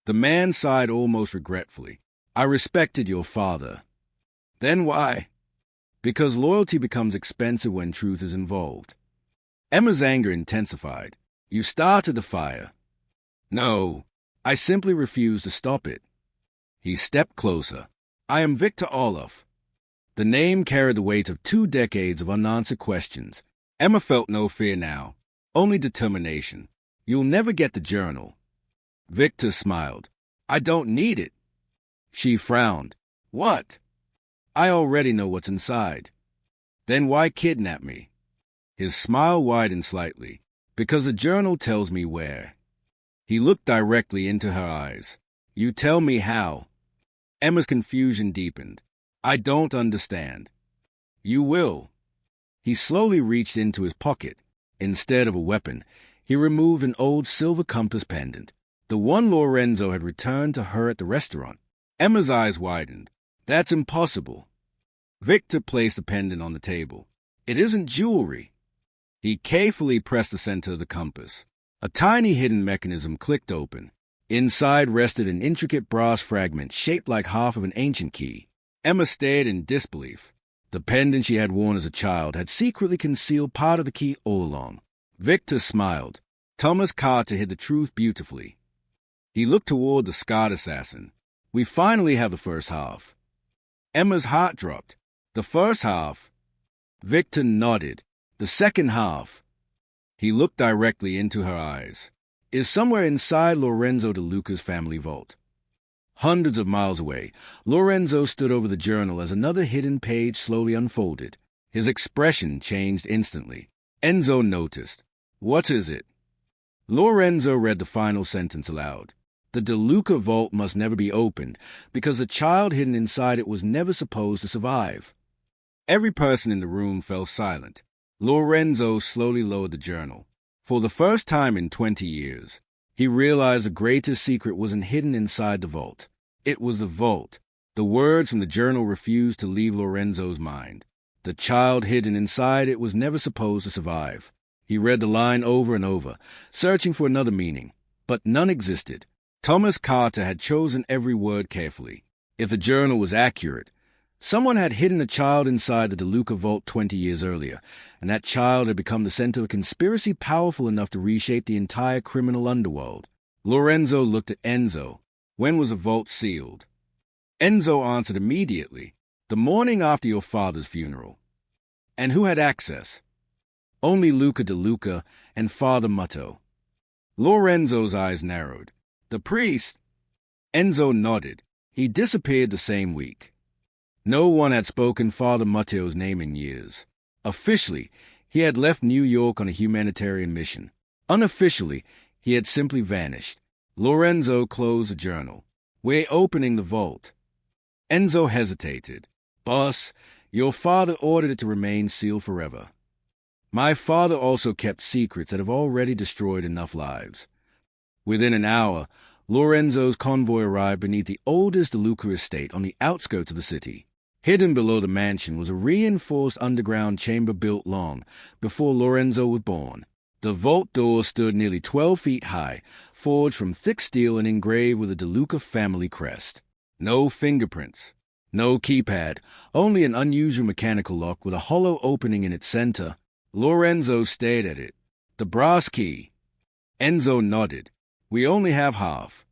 The man sighed almost regretfully. I respected your father. Then why? Because loyalty becomes expensive when truth is involved. Emma's anger intensified. You started the fire. No, I simply refused to stop it. He stepped closer. I am Victor Olaf. The name carried the weight of 2 decades of unanswered questions. Emma felt no fear now, only determination. You'll never get the journal. Victor smiled. I don't need it. She frowned. What? I already know what's inside. Then why kidnap me? His smile widened slightly. Because the journal tells me where. He looked directly into her eyes. You tell me how. Emma's confusion deepened. I don't understand. You will. He slowly reached into his pocket. Instead of a weapon, he removed an old silver compass pendant, the one Lorenzo had returned to her at the restaurant. Emma's eyes widened. That's impossible. Victor placed the pendant on the table. It isn't jewelry. He carefully pressed the center of the compass. A tiny hidden mechanism clicked open. Inside rested an intricate brass fragment shaped like half of an ancient key. Emma stared in disbelief. The pendant she had worn as a child had secretly concealed part of the key all along. Victor smiled. Thomas Carter hid the truth beautifully. He looked toward the scarred assassin. We finally have the first half. Emma's heart dropped. The first half? Victor nodded. The second half. He looked directly into her eyes. Is somewhere inside Lorenzo De Luca's family vault. Hundreds of miles away, Lorenzo stood over the journal as another hidden page slowly unfolded. His expression changed instantly. Enzo noticed. What is it? Lorenzo read the final sentence aloud. The De Luca vault must never be opened, because the child hidden inside it was never supposed to survive. Every person in the room fell silent. Lorenzo slowly lowered the journal. For the first time in 20 years, he realized the greatest secret wasn't hidden inside the vault. It was the vault. The words from the journal refused to leave Lorenzo's mind. The child hidden inside it was never supposed to survive. He read the line over and over, searching for another meaning, but none existed. Thomas Carter had chosen every word carefully. If the journal was accurate, someone had hidden a child inside the De Luca vault 20 years earlier, and that child had become the center of a conspiracy powerful enough to reshape the entire criminal underworld. Lorenzo looked at Enzo. When was the vault sealed? Enzo answered immediately. The morning after your father's funeral. And who had access? Only Luca De Luca and Father Mutto. Lorenzo's eyes narrowed. The priest? Enzo nodded. He disappeared the same week. No one had spoken Father Mutto's name in years. Officially, he had left New York on a humanitarian mission. Unofficially, he had simply vanished. Lorenzo closed the journal. We're opening the vault. Enzo hesitated. Boss, your father ordered it to remain sealed forever. My father also kept secrets that have already destroyed enough lives. Within an hour, Lorenzo's convoy arrived beneath the oldest De Luca estate on the outskirts of the city. Hidden below the mansion was a reinforced underground chamber built long before Lorenzo was born. The vault door stood nearly 12 feet high, forged from thick steel and engraved with a De Luca family crest. No fingerprints, no keypad, only an unusual mechanical lock with a hollow opening in its center. Lorenzo stared at it. The brass key. Enzo nodded. We only have half.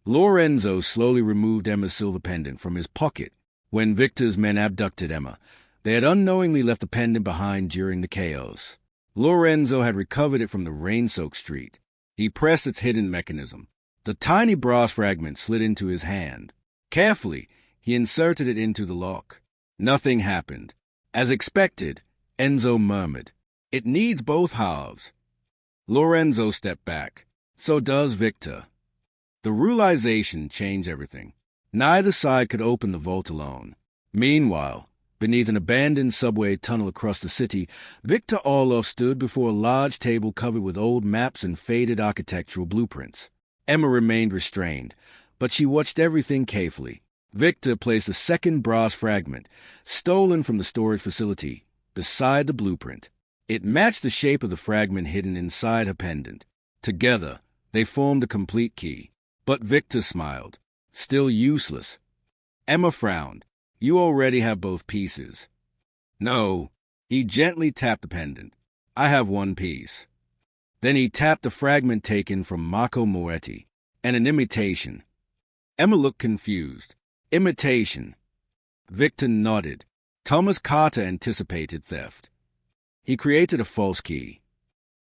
Lorenzo slowly removed Emma's silver pendant from his pocket. When Victor's men abducted Emma, they had unknowingly left the pendant behind during the chaos. Lorenzo had recovered it from the rain-soaked street. He pressed its hidden mechanism. The tiny brass fragment slid into his hand. Carefully, he inserted it into the lock. Nothing happened. As expected, Enzo murmured, "It needs both halves." Lorenzo stepped back. So does Victor. The realization changed everything. Neither side could open the vault alone. Meanwhile, beneath an abandoned subway tunnel across the city, Victor Orloff stood before a large table covered with old maps and faded architectural blueprints. Emma remained restrained, but she watched everything carefully. Victor placed a second brass fragment, stolen from the storage facility, beside the blueprint. It matched the shape of the fragment hidden inside her pendant. Together, they formed a complete key. But Victor smiled. Still useless. Emma frowned. You already have both pieces. No. He gently tapped the pendant. I have one piece. Then he tapped the fragment taken from Marco Moretti, and an imitation. Emma looked confused. Imitation. Victor nodded. Thomas Carter anticipated theft. He created a false key.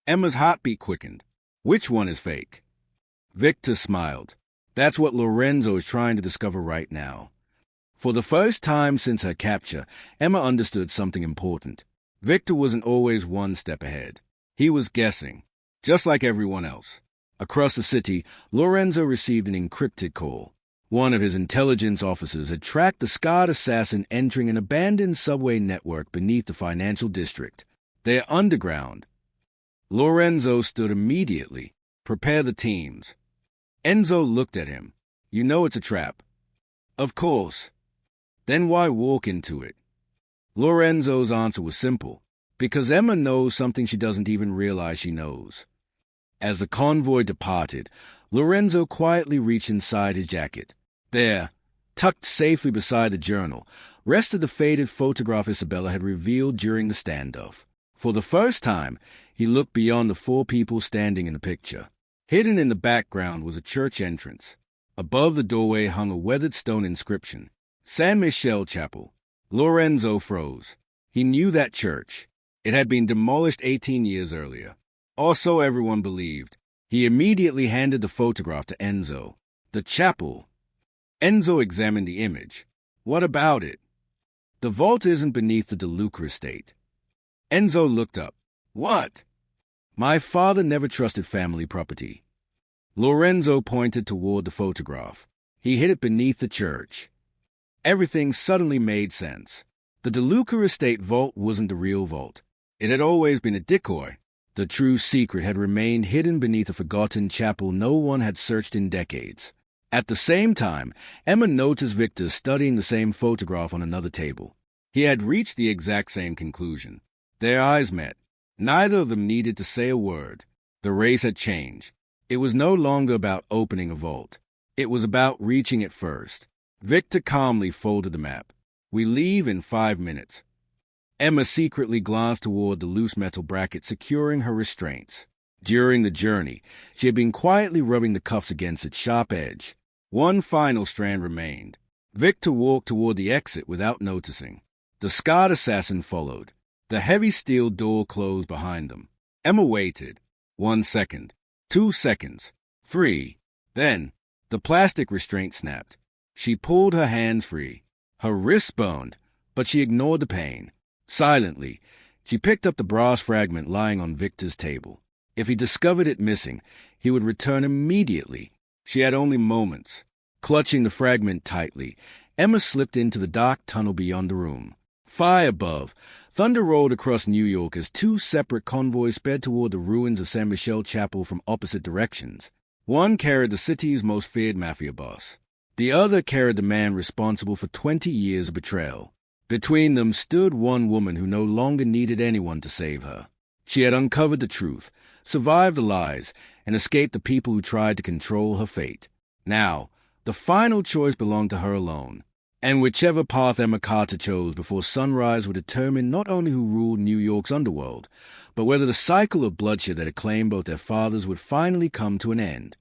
Emma's heartbeat quickened. Which one is fake? Victor smiled. That's what Lorenzo is trying to discover right now. For the first time since her capture, Emma understood something important. Victor wasn't always one step ahead. He was guessing, just like everyone else. Across the city, Lorenzo received an encrypted call. One of his intelligence officers had tracked the scarred assassin entering an abandoned subway network beneath the financial district. They're underground. Lorenzo stood immediately. Prepare the teams. Enzo looked at him. You know it's a trap. Of course. Then why walk into it? Lorenzo's answer was simple. Because Emma knows something she doesn't even realize she knows. As the convoy departed, Lorenzo quietly reached inside his jacket. There, tucked safely beside the journal, rested the faded photograph Isabella had revealed during the standoff. For the first time, he looked beyond the four people standing in the picture. Hidden in the background was a church entrance. Above the doorway hung a weathered stone inscription. San Michele Chapel. Lorenzo froze. He knew that church. It had been demolished 18 years earlier. Or so everyone believed. He immediately handed the photograph to Enzo. The chapel. Enzo examined the image. What about it? The vault isn't beneath the De Luca estate. Enzo looked up. What? My father never trusted family property. Lorenzo pointed toward the photograph. He hid it beneath the church. Everything suddenly made sense. The De Luca estate vault wasn't the real vault. It had always been a decoy. The true secret had remained hidden beneath a forgotten chapel no one had searched in decades. At the same time, Emma noticed Victor studying the same photograph on another table. He had reached the exact same conclusion. Their eyes met. Neither of them needed to say a word. The race had changed. It was no longer about opening a vault. It was about reaching it first. Victor calmly folded the map. We leave in 5 minutes. Emma secretly glanced toward the loose metal bracket securing her restraints. During the journey, she had been quietly rubbing the cuffs against its sharp edge. One final strand remained. Victor walked toward the exit without noticing. The scarred assassin followed. The heavy steel door closed behind them. Emma waited. 1 second. 2 seconds. 3. Then, the plastic restraint snapped. She pulled her hands free. Her wrists burned, but she ignored the pain. Silently, she picked up the brass fragment lying on Victor's table. If he discovered it missing, he would return immediately. She had only moments. Clutching the fragment tightly, Emma slipped into the dark tunnel beyond the room. Far above, thunder rolled across New York as two separate convoys sped toward the ruins of San Michele Chapel from opposite directions. One carried the city's most feared mafia boss. The other carried the man responsible for 20 years of betrayal. Between them stood one woman who no longer needed anyone to save her. She had uncovered the truth, survived the lies, and escaped the people who tried to control her fate. Now, the final choice belonged to her alone. And whichever path Emma Carter chose before sunrise would determine not only who ruled New York's underworld, but whether the cycle of bloodshed that had claimed both their fathers would finally come to an end.